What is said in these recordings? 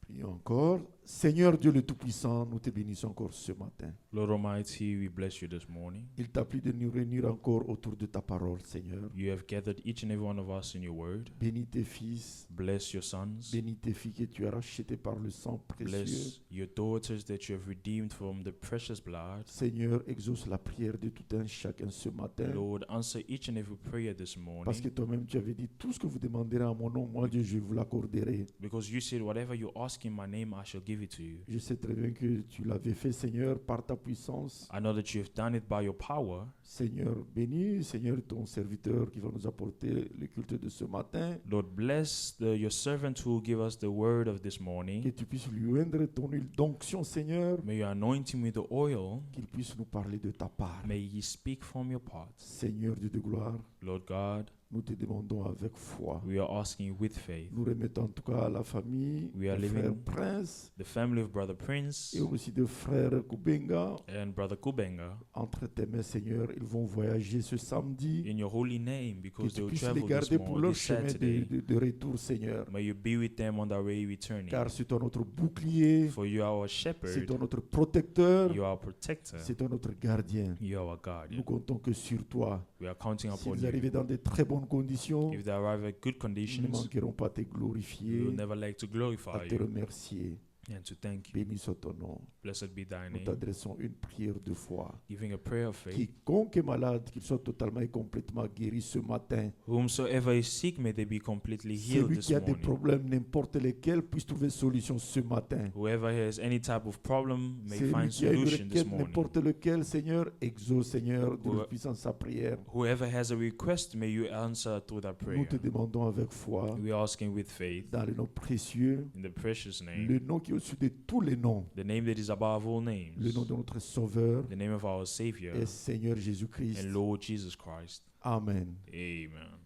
Prions encore. Seigneur Dieu le Tout-Puissant, nous te bénissons encore ce matin. Lord Almighty, we bless you this morning. Il t'a plu de nous réunir encore autour de ta parole, Seigneur. You have gathered each and every one of us in your word. Bénis tes fils, Bless your sons. bénis tes filles que tu as rachetées par le sang précieux. Bless your daughters that you have redeemed from the precious blood. Seigneur, exauce la prière de tout un chacun ce matin. Lord, answer each and every prayer this Parce que morning. toi-même, tu avais dit, tout ce que vous demanderez en mon nom, moi Dieu, je vous l'accorderai. Because you said, whatever you ask in my name, I shall give it to you. Je sais très bien que tu l'avais fait, Seigneur, par ta puissance. I know that you have done it by your power. Seigneur, bénis, Seigneur, ton serviteur qui va nous apporter le culte de ce matin. Lord, bless your servant who will give us the word of this Que morning. tu puisses lui oindre ton huile d'onction, Seigneur. May you anoint him with the oil. Qu'il puisse nous parler de ta part. May he speak from your part. Seigneur Dieu de gloire, Lord God, nous te demandons avec foi. we are asking with faith. Nous remettons en tout cas à la famille, We are le frère living- Prince The family of Brother Prince et aussi de frère Kubenga. and Brother Kubenga Entre tes mains, Seigneur, ils vont voyager ce samedi. in your holy name, Que because tu they will puisses les travel garder pour leur this chemin Saturday. de retour, Seigneur. May you be with them on their way returning. Car c'est toi notre bouclier, For you are our c'est shepherd, toi notre protecteur, you are our protector, c'est toi notre gardien. you are our Nous guardian. comptons que sur toi. We are counting Si upon vous you. arrivez dans de très bonnes conditions, If they arrive at good nous ne conditions, manquerons pas de te we glorifier, will never like to à glorify te you remercier. and to thank you. Béni soit ton nom. Blessed be thy Nous name. t'adressons une prière de foi. Giving a prayer of faith. Quiconque est malade, qu'il soit totalement et complètement guéri ce matin. Whomsoever is sick, may they be completely healed Celui this qui a des morning. problèmes, n'importe lesquels, puisse trouver solution ce matin. Whoever has any type of problem may Celui find qui a une solution this requête, morning. n'importe lequel, Seigneur, exauce, Seigneur, de Ouais. la puissance sa prière. Whoever has a request, may you answer through that Nous prayer. te demandons avec foi, We are asking with faith dans le nom précieux, in the precious name, le nom qui est au-dessus de tous les noms, the name that is above all names, le nom de notre Sauveur the name of our Savior et Seigneur Jésus-Christ. and Lord Jesus Christ. Amen. Amen.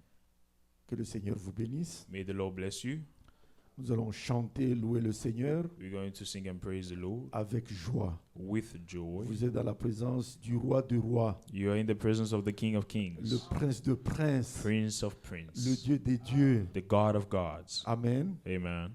Que le Seigneur vous bénisse. May the Lord bless you. Nous allons chanter, louer le Seigneur We're going to sing and praise the Lord avec joie. with joy. Vous êtes dans la présence du roi de rois, You are in the presence of the King of le Kings, prince de princes, Prince of le Prince, Dieu des dieux. the God of gods. Amen. Amen.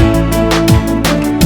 Thank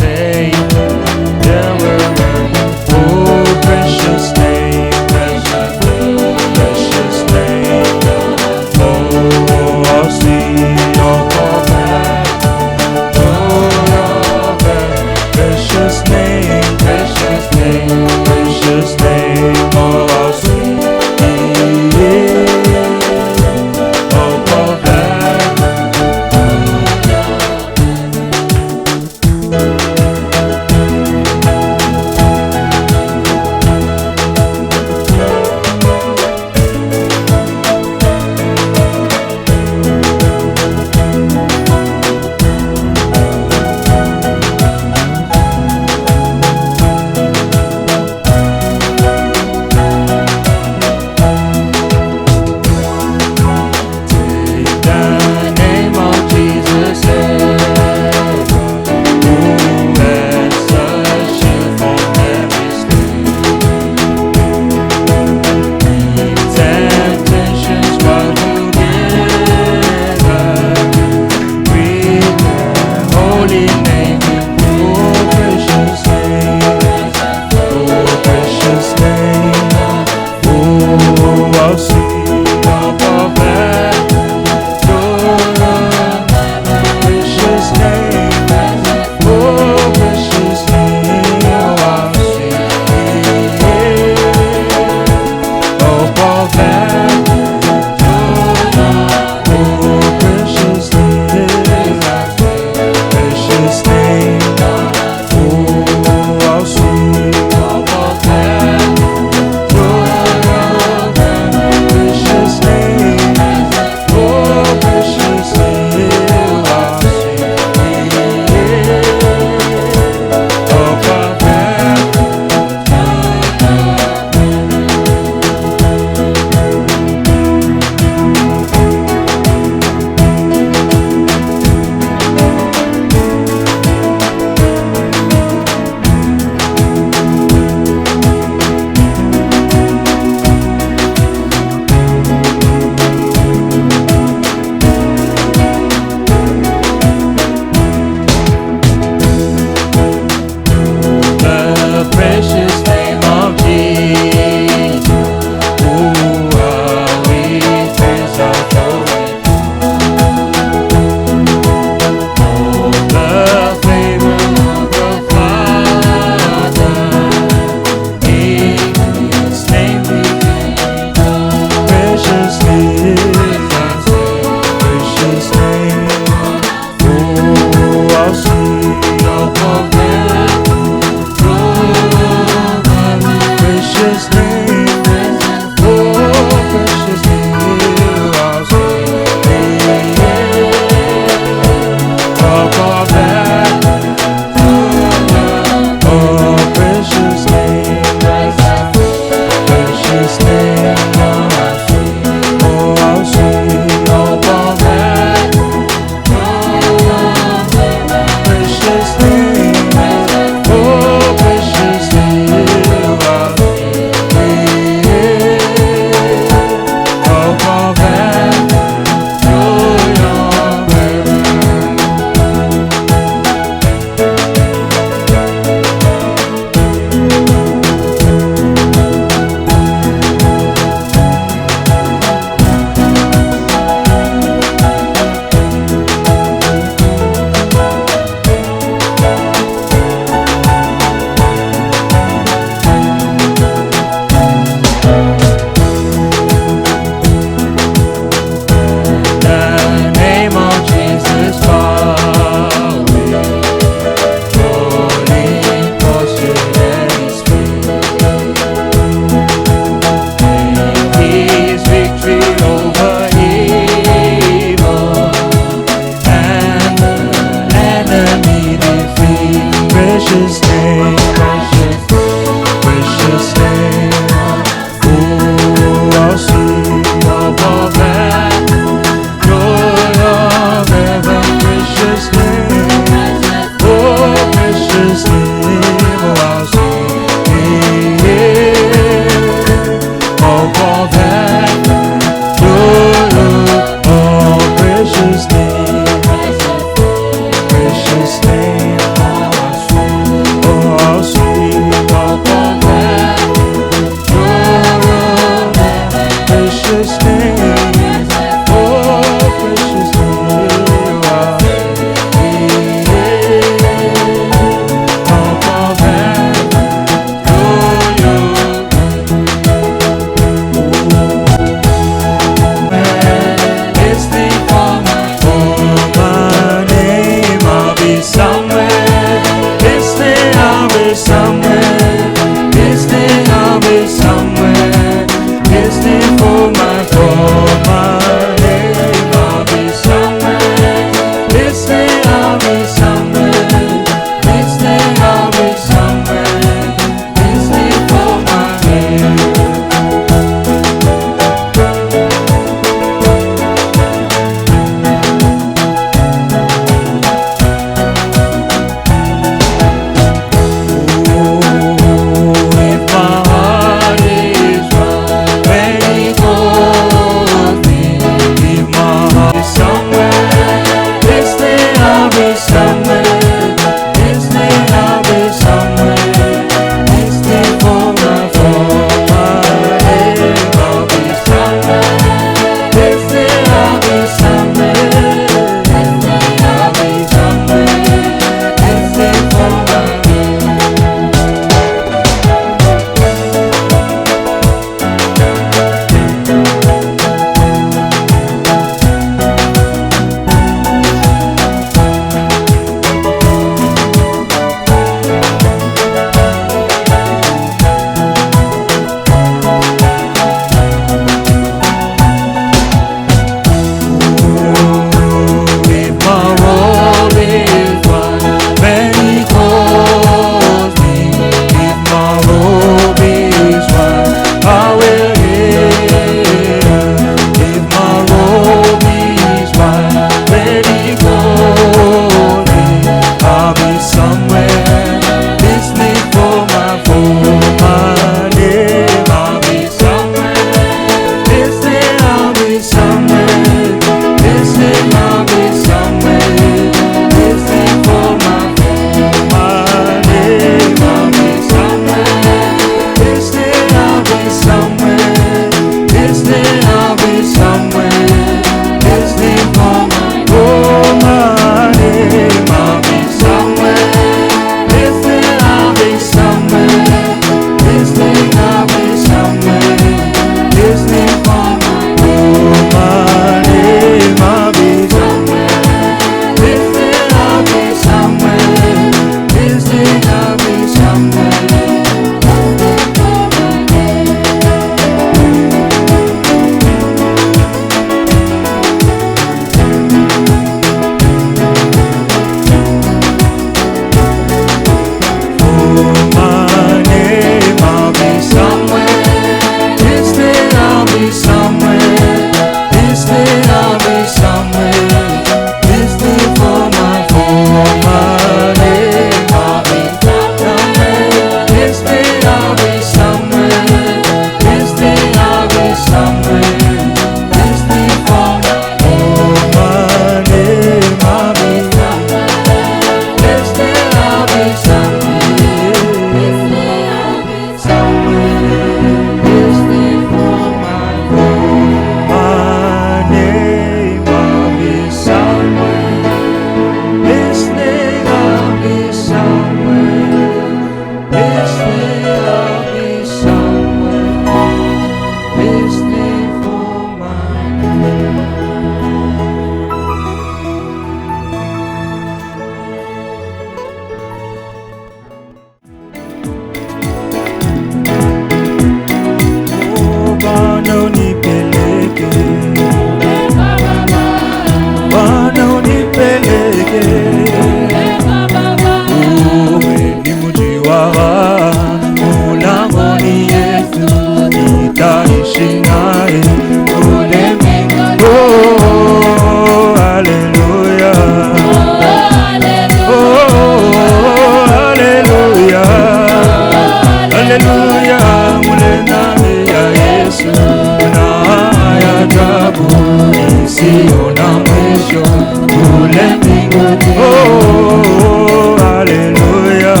Oh, hallelujah.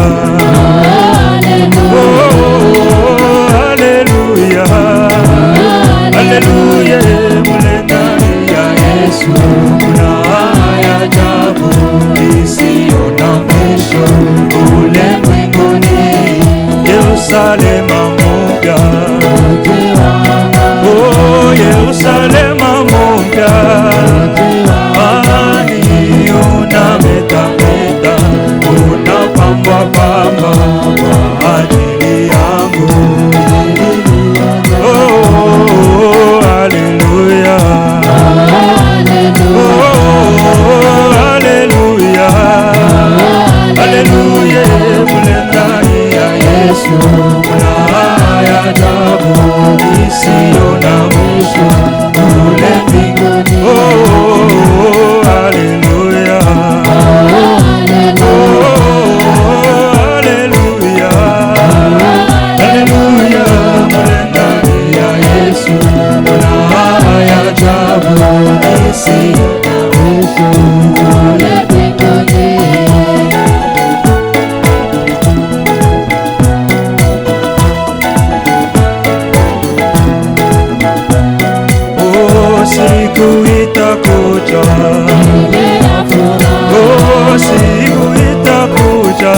Oh, hallelujah. Hallelujah. Mulendani ya Yesu kuna ya ajabu isiyo na mwisho ulimwenguni. Yerusalema mpya, oh Yerusalema mpya, amani unametameta, unapambwa kwa ajili yangu. Oh, hallelujah. Oh, hallelujah. Hallelujah. Mulendani ya Yesu kuna ya ajabu isiyo na mwisho kule mbinguni. Oh, hallelujah. Oh, hallelujah. Hallelujah. Mulendani ya Yesu kuna ya ajabu isiyo na mwisho kule mbinguni. Siku itakuja, oh siku itakuja,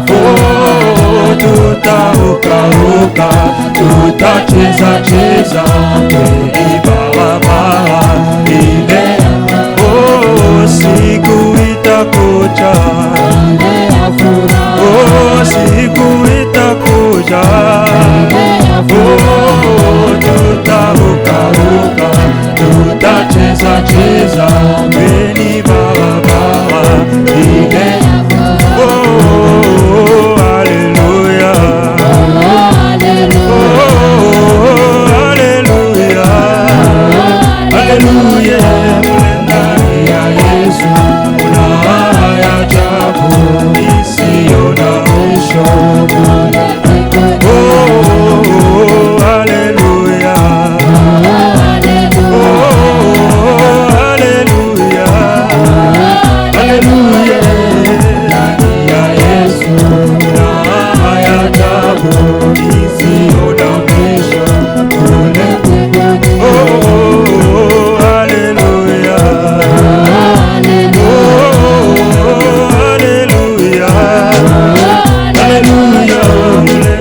oh tutarukaruka, tutacheza cheza kwenye barabara ile. Oh siku itakuja, oh siku itakuja, oh tutarukaruka, tutacheza cheza kwenye barabara ile. Oh, hallelujah. Oh, hallelujah. Hallelujah. Ndani ya Yesu kuna ya ajabu isiyo na mwisho. Oh, hallelujah. Oh, hallelujah. Hallelujah. Ndani ya Yesu kuna ya ajabu isiyo na mwisho kule mbinguni. Oh, hallelujah. Oh, hallelujah. Hallelujah.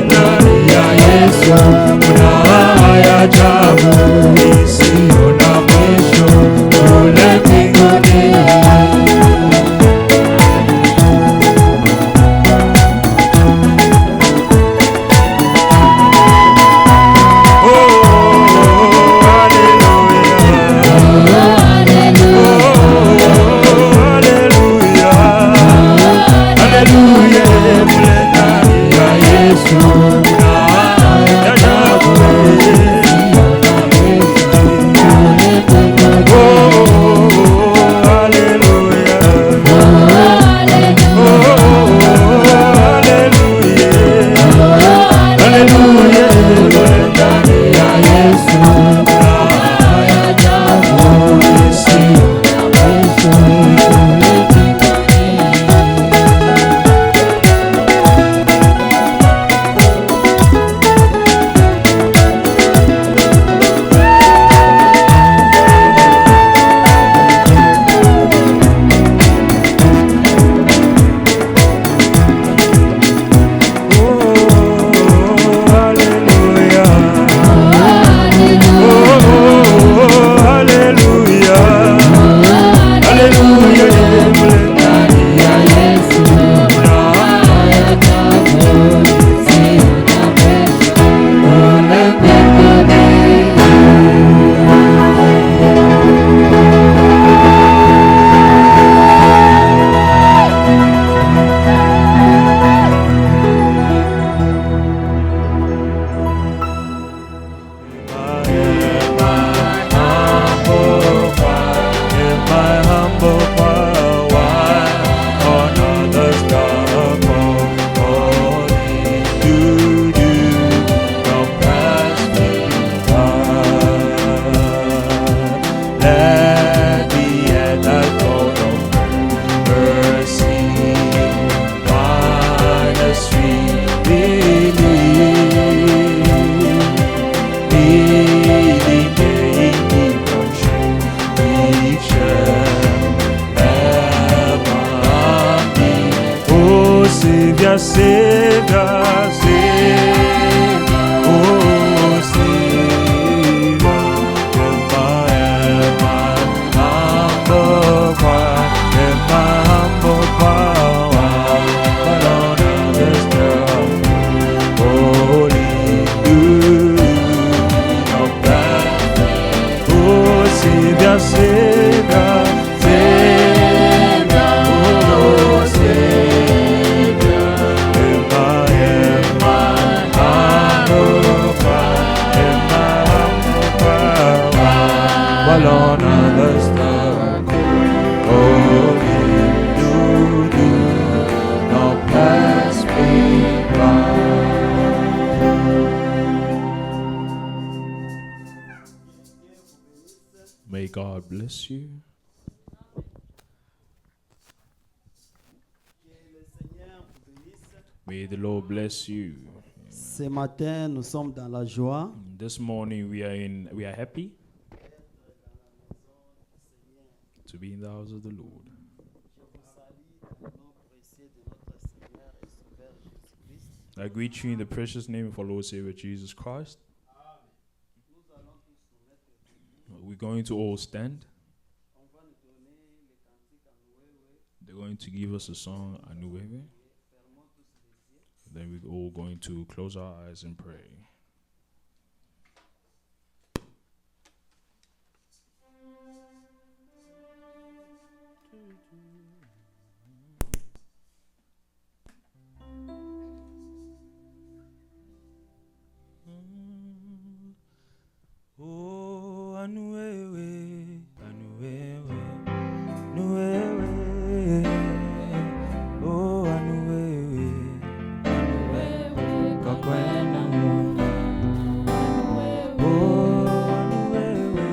Ndani ya Yesu kuna ya ajabu isiyo na mwisho kule mbinguni. Let the earth Savior, Savior, oh Savior, in my humble cry, in my humble power, but on others down, holy you, of that, oh Savior, Savior, Savior, oh Savior, in my humble cry, in my humble power, while on others down, holy you do not pass me by. May God bless you. May the Lord bless you. Ce matin, nous sommes dans la joie This morning we are happy to be in the house of the Lord. I greet you in the precious name of our Lord Savior Jesus Christ. We're going to all stand. They're going to give us a song, Anuwewe. Then we're all going to close our eyes and pray. Oh, Anuwewe, Anuwewe, Anuwewe. Oh, Anuwewe, Anuwewe, Kakwena Munga. Oh, Anuwewe,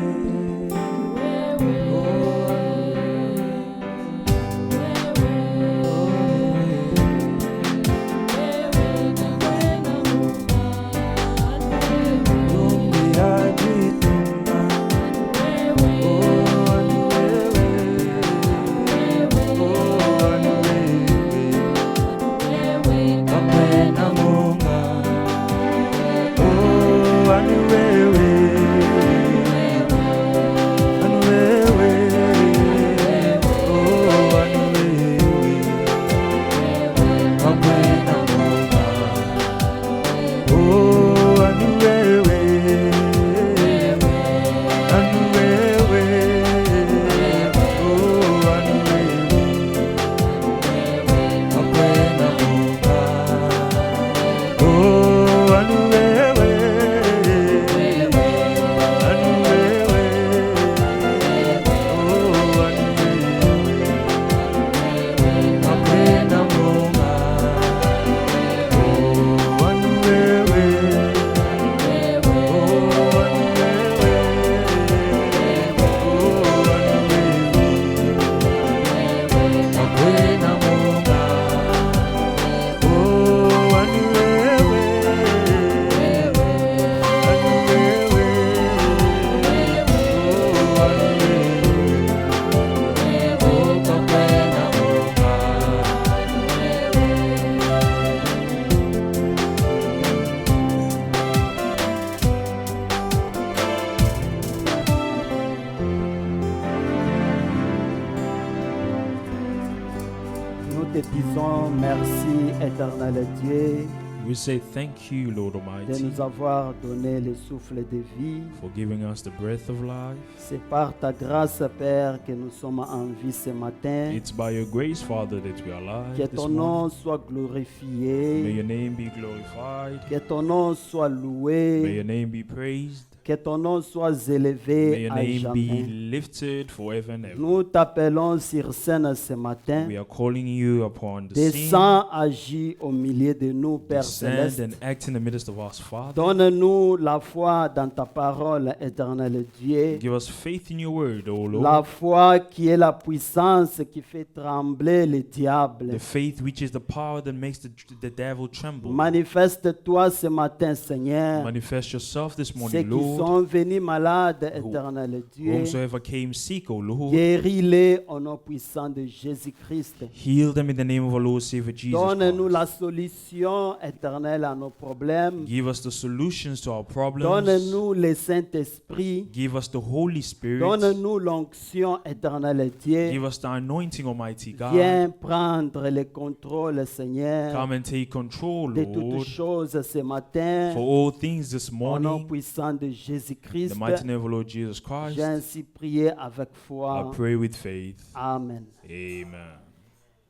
te disons merci, éternel Dieu, We say thank you, Lord de Almighty, nous avoir donné le souffle de vie. for giving us the breath of life. C'est par ta grâce, Père, que nous sommes en vie ce matin. It's by your grace, Father, that we are alive Que this ton morning. nom soit May glorifié. your name be glorified. Que ton nom soit May loué. your name be praised. Que ton nom soit May élevé your à name jamais. be lifted forever and ever. Nous t'appelons sur scène ce matin. We are calling you upon the scene. Descends, agis au milieu de nous, Père Descend céleste. and act in the midst of us, Father. Donne-nous la foi dans ta parole, éternel Dieu. Give us faith in your word, O La Lord. foi qui est la puissance qui fait trembler le diable. The faith which is the power that makes the devil tremble. Manifeste-toi ce matin, Seigneur. Manifest yourself this Ceux morning, qui Lord. sont venus malades, éternel Dieu, Whomsoever came sick, O Lord, guéris-les au nom puissant de Jésus-Christ. heal them in the name of our Lord Savior Jesus Donne-nous Christ. la solution éternelle à nos problèmes. Give us the solutions to our problems. Donne-nous le Saint-Esprit. Give us the Holy Spirit. Donne-nous l'onction éternelle Dieu. Give us the anointing, Almighty God. Viens prendre le contrôle, Seigneur, Come and take control, de toutes Lord, choses ce matin. for all things this Au nom morning. puissant de In Jésus-Christ, the mighty name of our Lord Jesus Christ, j'ai ainsi prié avec I foi. pray with faith. Amen. Amen.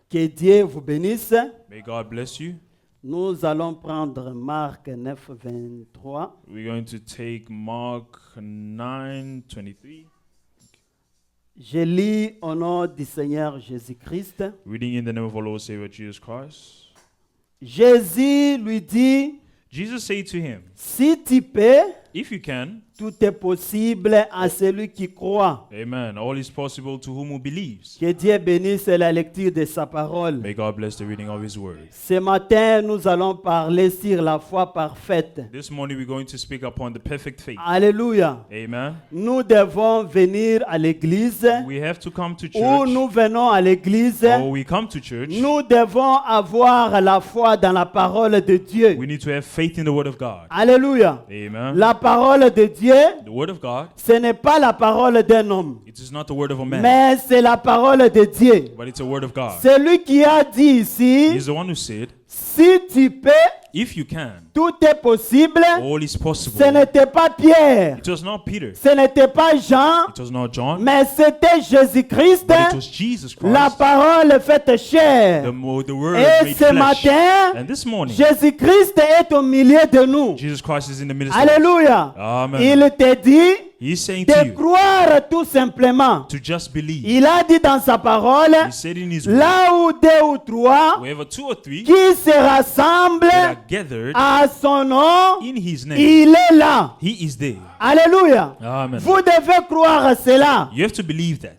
Que Dieu vous bénisse. May God bless you. Nous allons prendre Marc 9, 23. We're going to take Mark 9:23. Je lis au nom du Seigneur Jésus-Christ. Reading in the name of our Lord Savior Jesus Christ. Jésus lui dit, Jesus said to him, si tu peux, if you can, tout est possible à celui qui croit. amen, all is possible to whom who believes. Que Dieu bénisse la lecture de sa parole. May God bless the reading of his word. Ce matin, nous allons parler sur la foi parfaite. This morning we're going to speak upon the perfect faith. Alléluia. Amen. Nous devons venir à l'église. We have to come to Où church. nous venons à l'église, Or we come to church. nous devons avoir la foi dans la parole de Dieu. We need to have faith in the word of God. Alléluia. Amen. La parole de Dieu, The word of God, ce n'est pas la parole d'un homme, it is not the word of a man, mais c'est la parole de Dieu. but it's a word of God. Celui qui a dit ici, He's the one who said, si tu peux, if you can, tout est possible. all is possible. Ce n'était pas Pierre, It was not Peter, ce n'était pas Jean, it was not John, mais c'était Jésus-Christ, but it was Jesus la Christ, parole faite chair. the word Et made ce flesh. matin, And this morning, Jésus-Christ est au milieu de nous. Jesus Christ is in the midst of us. Alléluia. Amen. Il te dit He's saying to de you croire tout simplement. to just believe. Il a dit dans sa parole, He said in his word, là où deux ou trois wherever two or three qui se rassemblent that are gathered à son nom, in his name, il est là. he is there. Alléluia. Amen. Vous devez croire à cela. You have to believe that.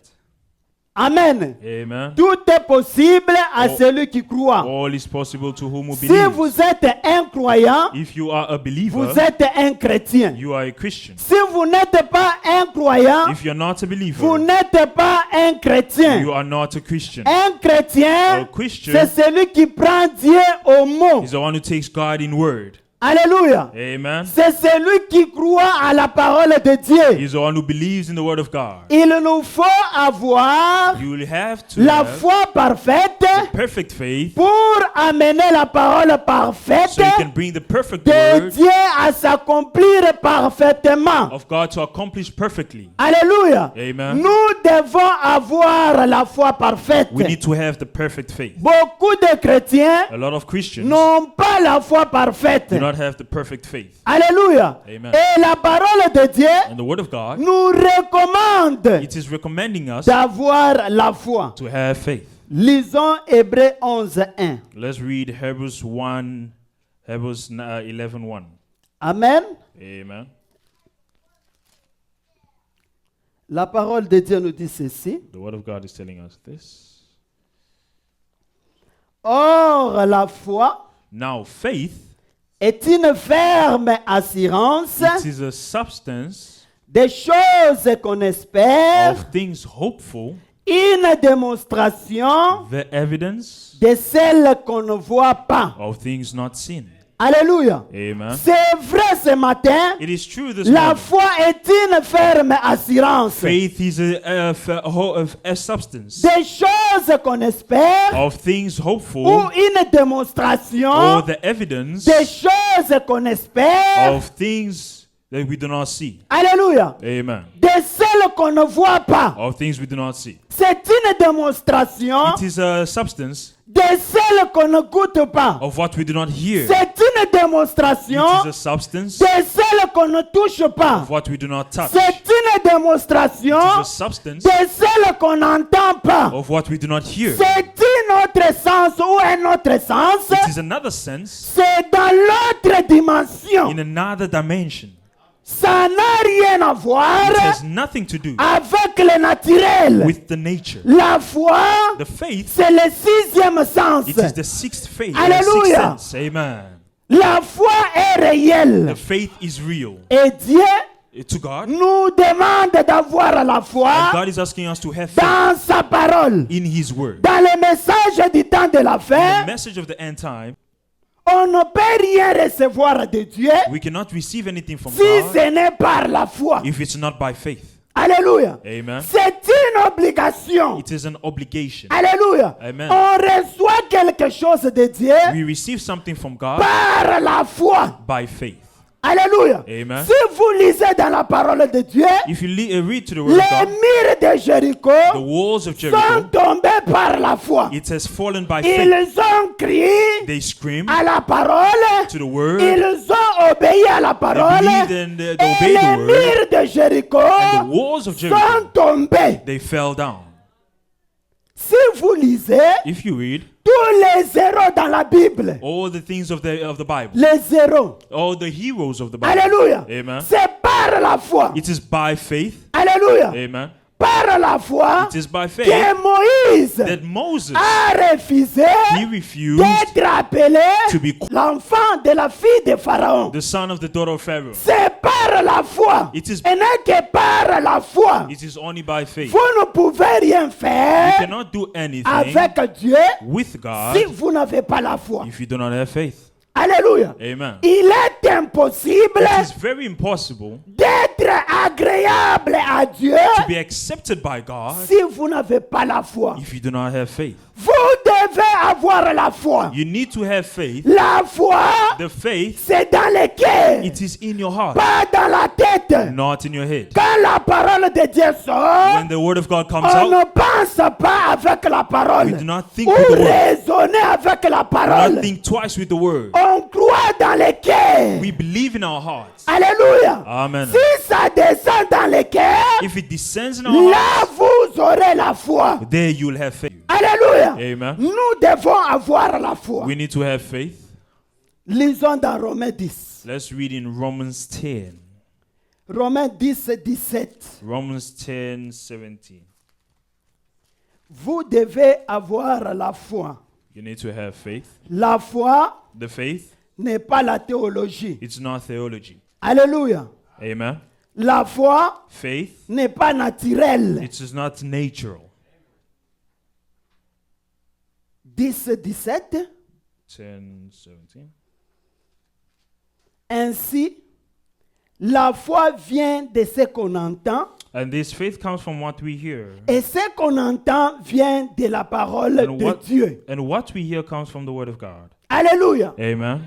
Amen. Amen. Tout est possible à Oh. celui qui croit. All is possible to whom who Si believes. vous êtes un croyant, If you are a believer, vous êtes un chrétien. you are a Christian. Si vous n'êtes pas un croyant, If you're not a vous believer, n'êtes pas un chrétien. you are not a Christian. Un chrétien, A Christian c'est celui qui prend Dieu au mot. is the one who takes God in word. Alléluia. Amen. C'est celui qui croit à la parole de Dieu. He's the one who believes in the word of God. Il nous faut avoir You will have to la have foi parfaite perfect faith pour amener la parole parfaite so you can bring the perfect de word Dieu à s'accomplir parfaitement. of God to accomplish perfectly. Alléluia. Amen. Nous devons avoir la foi parfaite. We need to have the perfect faith. Beaucoup de chrétiens A lot of Christians n'ont pas la foi parfaite. do not have the perfect faith. Alléluia. Amen. Et la parole de Dieu And the word of God, nous recommande it is recommending us d'avoir la foi. to have faith. Lisons Hébreux 11:1. Let's read Hebrews 11:1. Amen. Amen. La parole de Dieu nous dit ceci. The word of God is telling us this. Or, la foi Now faith, est une ferme assurance it is a substance des choses qu'on espère, of things hopeful, une démonstration the evidence de celles qu'on ne voit pas. of things not seen. Alléluia. Amen. C'est vrai ce matin. It is true this La morning. foi est une ferme assurance Faith is a substance des choses qu'on espère of things ou hopeful une démonstration or the evidence des choses qu'on espère. of things that we do not see. Alléluia. Amen. De celles qu'on ne voit pas. Of things we do not see. C'est une démonstration It is a substance de celles qu'on ne goûte pas. of what we do not hear. C'est une démonstration It is a substance de celles qu'on ne touche pas. of what we do not touch. C'est une démonstration It is a substance de celles qu'on n'entend pas. of what we do not hear. C'est un autre sens ou un autre sens. It is another sense C'est dans l'autre dimension. in another dimension. Ça n'a rien à voir It has nothing to do avec le naturel. with the nature. La foi, The faith, c'est le sixième sens. it is the sixth faith. The Alléluia. sixth sense. Amen. La foi est réelle. The faith is real. Et Dieu to God. nous demande d'avoir la And foi God is asking us to have faith dans sa parole. in His word. Dans le message du temps de la The fin, message of the end time, on ne peut rien recevoir de Dieu we cannot receive anything from si God ce n'est par la foi. if it's not by faith. Alléluia. Amen. C'est une obligation. It is an obligation. Alléluia. Amen. On reçoit quelque chose de Dieu We receive something from God par la foi. by faith. Alléluia. Amen. Si vous lisez dans la parole de Dieu, If you read to the word of les God, murs de Jéricho the walls of sont Jericho, tombés par la foi. it has fallen by faith. Ils ont crié They screamed à la parole. to the word, Ils ont obéi à la they parole. believed and they Et obeyed les the word, murs de Jéricho and the walls of sont Jericho, tombés. they fell down. Si vous lisez If you read tous les zéros dans la Bible, all the things of the Bible, les zéros, all the heroes of the Bible, alléluia, Amen. c'est par la foi, It is by faith, alléluia, Amen. par la foi It is by faith que Moïse that Moses, a refusé he refused d'être appelé to be l'enfant de la fille de Pharaon. the son of the daughter of Pharaoh. C'est par la foi. It is- Et n'est que par la foi. It is only by faith. Vous ne pouvez rien You faire cannot do anything avec Dieu with si God vous n'avez pas la foi. if you do not have faith. Alléluia. Amen. Il est impossible It is very impossible d'être agréable à Dieu to be accepted by God si vous n'avez pas la foi. if you do not have faith. Vous devez avoir la foi. You need to have faith. La foi, The faith, c'est dans le cœur, it is in your heart, pas dans la tête. not in your head. Quand la parole de Dieu sort, When the word of God comes on out, ne pense pas avec la parole we do not think ou with the word. raisonner avec la We do parole. not think twice with the word. On croit dans le cœur. We believe in our hearts. Alléluia. Amen. Si ça descend dans le cœur, If it descends in our là hearts, vous aurez la foi. there you'll have faith. Alléluia. Amen. Nous devons avoir la foi. We need to have faith. Lisons dans Romains 10. Let's read in Romans 10. Romains 10, 17. Romans 10, 17. Vous devez avoir la foi. You need to have faith. La foi The faith, n'est pas la théologie. it's not theology. Alléluia. Amen. La foi Faith, n'est pas naturelle. it is not natural. 10, 17. 10, 17. Ainsi, la foi vient de ce qu'on entend, And this faith comes from what we hear. et ce qu'on entend vient de la parole And de what, Dieu. and what we hear comes from the word of God. Alléluia. Amen.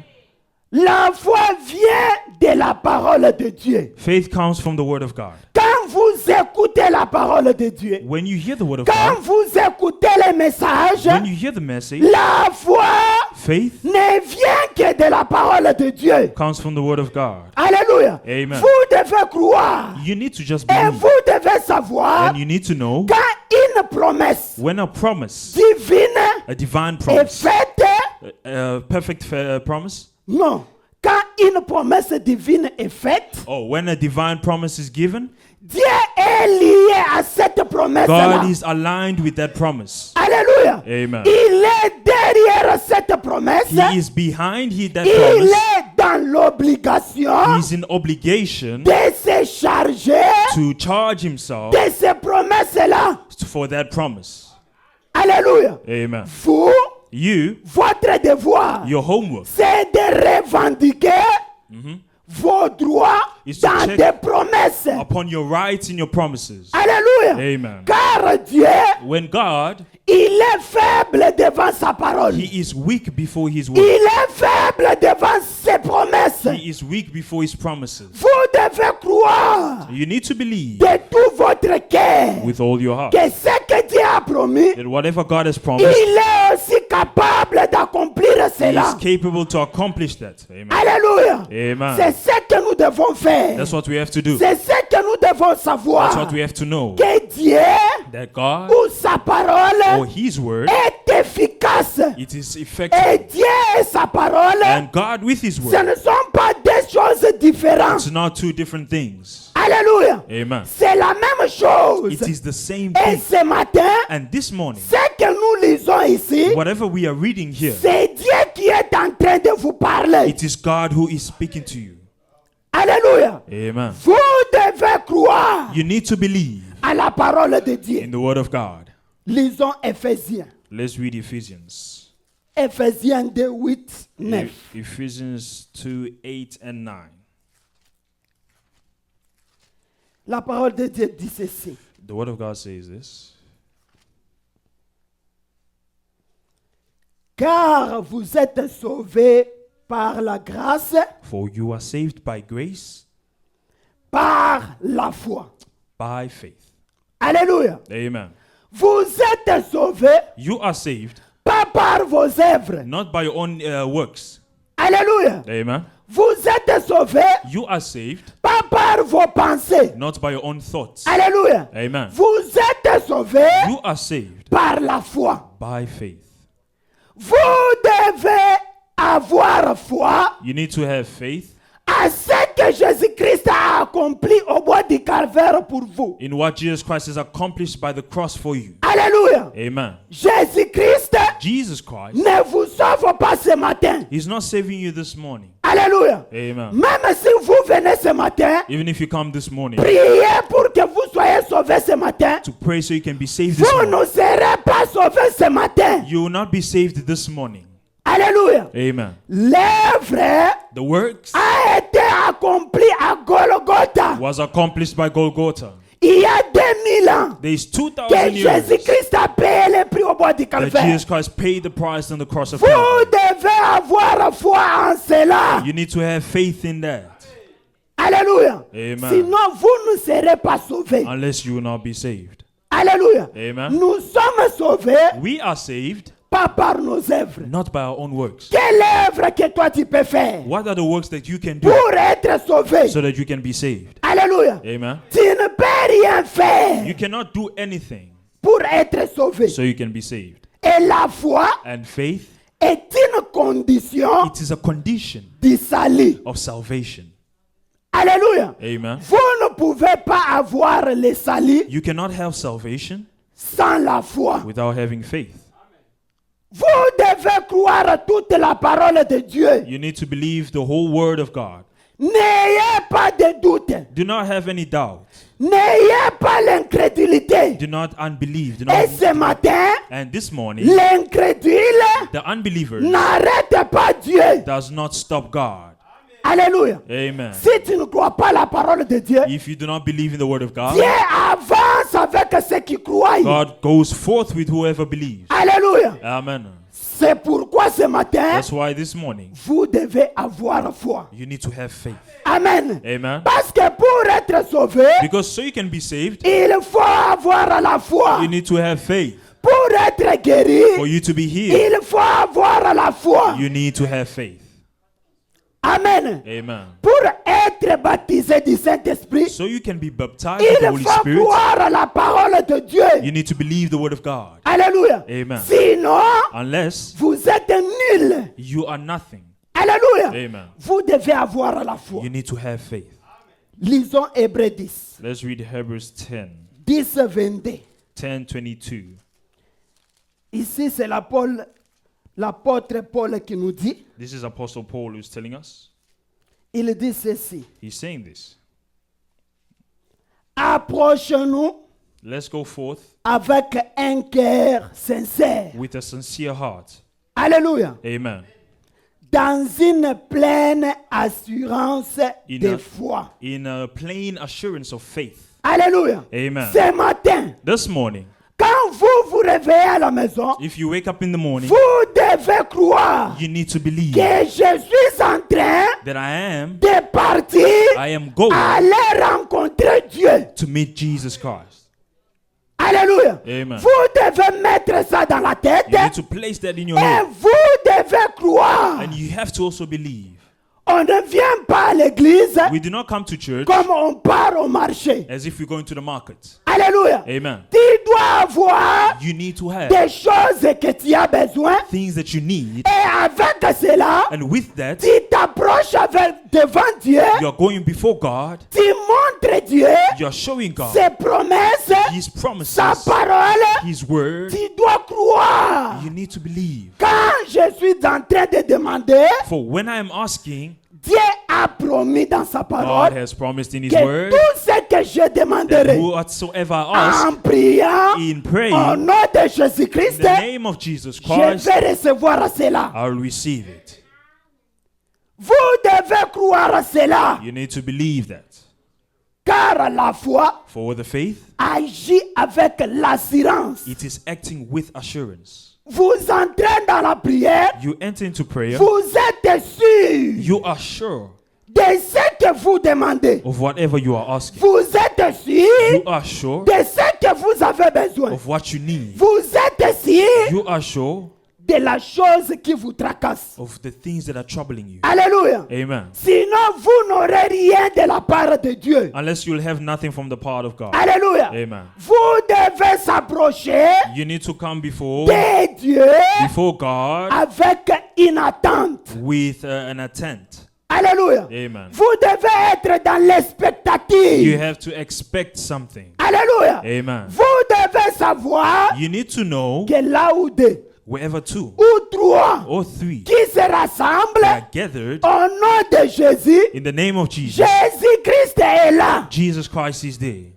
La foi vient de la parole de Dieu. Faith comes from the word of God. Quand vous écoutez la parole de Dieu, When you hear the word of quand God, vous écoutez les messages, when you hear the message, la foi faith ne vient que de la parole de Dieu. comes from the word of God. Alléluia. Amen. Vous devez croire You need to just et believe. vous devez savoir And you need to know quand une promesse when a promise, divine a divine est promise, faite. a perfect promise, Non. Quand une promesse divine est faite, when a divine promise is given, Dieu est lié à cette promesse-là. God is aligned with that promise. Alléluia. Amen. Il est derrière cette promesse. He is behind that Il promise. est dans l'obligation He's in obligation de se charger to charge himself de ces promesses-là. for that promise. Alléluia. Amen. Vous, You, votre devoir, your homework c'est de revendiquer vos droits Is to dans check des promesses. upon your rights in your promises. Alléluia. Amen. Car Dieu, When God, il est faible devant sa parole. He is weak before His Il word. est faible devant ses promesses. He is weak before His promises. Vous devez croire You need to believe de tout votre cœur with all your heart que ce que Dieu a promis, that whatever God has promised, il est aussi capable d'accomplir He is cela. capable to accomplish that. Amen. Alléluia. Amen. C'est ce que nous devons faire. That's what we have to do. C'est ce que nous devons That's savoir. what we have to know. Que Dieu That God ou sa parole or His word, est efficace. it is Et effective. Dieu et sa parole, And God with His ce word, ne sont pas deux choses différentes. it's not two different things. Alléluia. Amen. C'est la même chose. It is the same Et thing. ce matin, And this morning, ce que nous lisons ici, whatever we are reading here, c'est Dieu qui est en train de vous parler. it is God who is speaking to you. Alléluia. Amen. Vous devez croire You need to believe à la parole de in Dieu. the word of God. Lisons Éphésiens. Let's read Ephesians. Éphésiens 2, 8, 9. Ephesians 2, 8 and 9. La parole de Dieu dit ceci. The word of God says this. Car vous êtes sauvés par la grâce, For you are saved by grace, par la foi. by faith. Alléluia. Amen. Vous êtes sauvés You are saved pas par vos œuvres. not by your own works. Alléluia. Amen. Vous êtes sauvés You are saved pas par vos pensées. not by your own thoughts. Alléluia. Amen. Vous êtes sauvés You are saved par la foi. by faith. Vous devez avoir foi You need to have faith à ce que Jésus-Christ a accompli au bois du calvaire pour vous. in what Jesus Christ has accomplished by the cross for you. Alléluia. Amen. Jésus-Christ Jesus Christ, ne vous sauve pas ce matin. He's not saving you this morning. Alléluia. Amen. Même si vous venez ce matin, Even if you come this morning priez pour que vous soyez sauvés ce matin. to pray so you can be saved this Vous morning, ne serez pas sauvés ce matin. you will not be saved this morning. Alléluia. Amen. L'œuvre The works a été accomplie à Golgotha was accomplished by Golgotha. il y a 2000 ans. There is Que 2,000 years Jésus-Christ a payé le prix au bois du that calvaire. Jesus Christ paid the price on the cross of Vous Calvary. devez avoir foi en cela. You need to have faith in that. Alléluia. Amen. Sinon, vous ne serez pas sauvés. Unless you will not be saved. Alléluia. Amen. Nous sommes sauvés We are saved pas par nos œuvres. not by our own works. Quelle œuvre que toi tu peux faire What are the works that you can do pour être sauvé? so that you can be saved? Alléluia. Amen. Tu ne peux rien faire You cannot do anything pour être sauvé. so you can be saved. Et la foi And faith, est une condition it is a condition du salut. of salvation. Alléluia. Amen. Vous ne pouvez pas avoir le salut You cannot have salvation sans la foi. without having faith. Vous devez croire toute la parole de Dieu. You need to believe the whole word of God. N'ayez pas de doute. Do not have any doubt. N'ayez pas l'incrédulité. Do not unbelieve. Do Et not. ce matin, And this morning, l'incrédule the unbeliever n'arrête pas Dieu. does not stop God. Alléluia. Amen. Si tu ne crois pas la parole de Dieu, If you do not believe in the word of God, Dieu avance avec ceux qui croient. God goes forth with whoever believes. Alléluia. Amen. C'est pourquoi ce matin, That's why this morning vous devez avoir foi. you need to have faith. Amen. Amen. Parce que pour être sauvé, Because so you can be saved, il faut avoir la foi. you need to have faith. Pour être guéri, For you to be healed, il faut avoir la foi. you need to have faith. Amen. Amen. Pour être baptisé du Saint-Esprit, So you can be baptized with the il Holy faut Spirit, croire la parole de Dieu. you need to believe the word of God. Alléluia. Amen. Sinon, Unless vous êtes nuls. you are nothing, Alléluia. Amen, Vous devez avoir la foi. you need to have faith. Lisons Hébreux 10. Let's read Hebrews 10, 10, 22. 10:22. Ici, c'est l'apôtre Paul qui nous dit. This is Apostle Paul who's telling us. Il dit ceci. He's saying this. Approchons-nous Let's go forth avec un cœur sincère. with a sincere heart. Alléluia. Amen. Dans une pleine assurance In de a- foi. In a plain assurance of faith. Alléluia. Amen. Ce matin, This morning, quand vous vous réveillez à la maison, if you wake up in the morning, vous devez croire you need to believe que je suis en train that I am de going aller rencontrer Dieu. to meet Jesus Christ. Alléluia. Amen. Vous devez mettre ça dans la tête You need to place that in your et head. vous devez croire. And you have to also believe. On ne vient pas à l'église We do not come to church comme on part au marché. as if we're going to the market. Alléluia. Amen. Tu dois avoir You need to have des choses que tu as besoin things that you need. et avec cela, And with that, tu t'approches devant Dieu, you are going before God. tu montres Dieu You are showing God ses promesses, His sa promises, parole. His word. Tu dois croire. You need to believe. Quand je suis en train de demander, For when I am asking, Dieu a promis dans sa God parole has promised in His que word tout ce que je that demanderai whatsoever I ask en priant in au praying nom de in Jésus-Christ, the name of Jesus je Christ, vais recevoir cela. I'll receive it. Vous devez croire cela, You need to believe that. car la foi For the faith, agit avec l'assurance. it is acting with assurance. Vous entrez dans la prière, You enter into prayer, vous êtes sûr you are sure de ce que vous demandez. of whatever you are asking. Vous êtes sûr You are sure de ce que vous avez besoin. of what you need. Vous êtes sûr You are sure de la chose qui vous tracasse. of the things that are troubling you. Alléluia. Amen. Sinon, vous n'aurez rien de la part de Dieu. Unless you'll have nothing from the part of God. Alléluia. Amen. Vous devez s'approcher You need to come before de Dieu God avec une attente. with an intent. Alléluia. Amen. Vous devez être dans You l'expectative. have to expect something. Alléluia. Amen. Vous devez savoir You need to know que là où deux wherever two ou trois or three qui se rassemblent are gathered au nom de Jésus, in the name of Jesus, Jésus-Christ est là. Jesus Christ is there.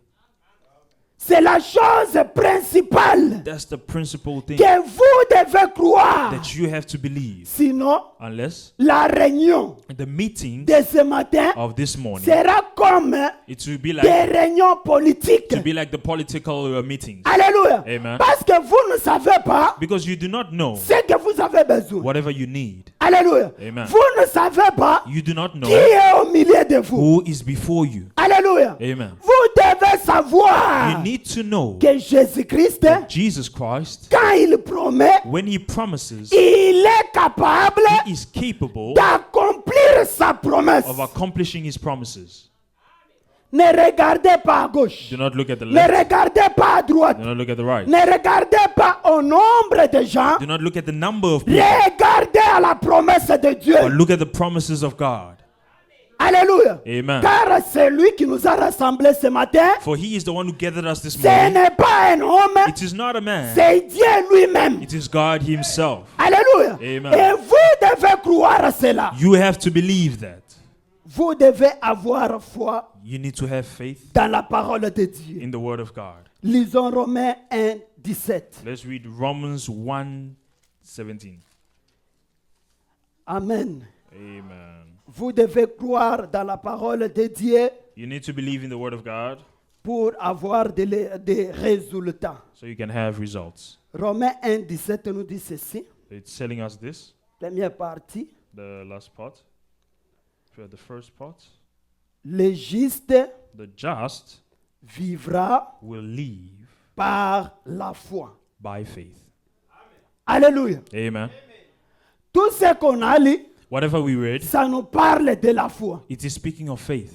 C'est la chose principale That's the principal thing que vous devez croire. that you have to believe. Sinon, Unless la réunion the meeting de ce matin of this morning, sera comme it will be des like réunions politiques. the political meetings. Alléluia. Amen. Parce que vous ne savez pas Because you do not know ce que vous avez besoin. whatever you need. Alléluia. Amen. Vous ne savez pas You do not qui know est au milieu de vous. who is before you. Alléluia. Amen. Vous devez savoir You need to know que Jésus-Christ, Jesus Christ, quand il promet, when He promises, il est capable He is capable d'accomplir sa promesse. of accomplishing His promises. Ne regardez pas à gauche. Do not look at the Ne left. regardez pas à droite. Do not look at the right. Ne regardez pas au nombre de gens. Do not look at the number of people, Regardez à la promesse de Dieu. but look at the promises of God. Alléluia. Amen. Car c'est lui qui nous a rassemblés ce matin. For He is the one who gathered us this Ce morning. n'est pas un homme, It is not a man. c'est Dieu lui-même. It is God Himself. Alléluia. Amen. Et vous devez croire à cela. You have to believe that. Vous devez avoir foi You need to have faith dans la parole de Dieu. in the Word of God. Lisons Romains 1, 17. Let's read Romans 1:17. Amen. Amen. Vous devez croire dans la parole de Dieu You need to believe in the Word of God pour avoir des résultats. so you can have results. Romains 1, 17 nous dit ceci. It's telling us this, Première partie. the last part. For the first part, Le juste the just vivra will live par la foi. by faith. Alléluia. Amen. Tout ce qu'on a lu, Whatever we read, ça nous parle de la foi. it is speaking of faith.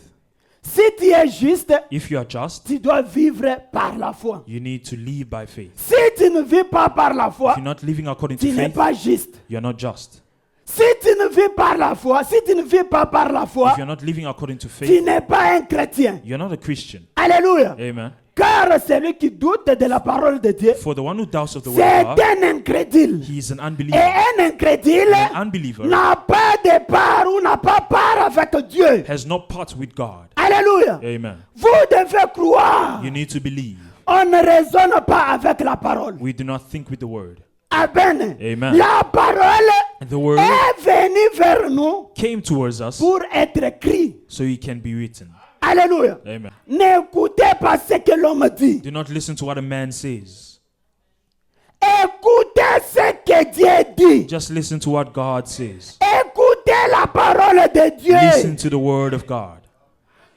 Si tu es juste, If you are just, tu dois vivre par la foi. you need to live by faith. Si tu ne vis pas par la foi, If you're not living according tu to n'es faith, pas juste. you're not just. Si tu ne vis par la foi, si tu ne vis pas par la foi, If you're not living according to tu faith, n'es pas un chrétien. you're not a Christian. Alléluia. Amen. Car celui qui doute de la parole de Dieu, For the one who doubts of the word c'est of God, un incrédule. he is an Et unbeliever. un incrédule An unbeliever n'a pas de part ou n'a pas part avec Dieu. has no part with God. Alléluia. Amen. Vous devez croire. You need to believe. On ne raisonne pas avec la parole. We do not think with the word. Amen. Amen. La parole The word est venue vers nous came towards us pour être écrit. so it can be written. Alléluia. Amen. N'écoutez pas ce que l'homme dit. Do not listen to what a man says. Écoutez ce que Dieu dit. Just listen to what God says. Écoutez la parole de Listen Dieu. to the word of God.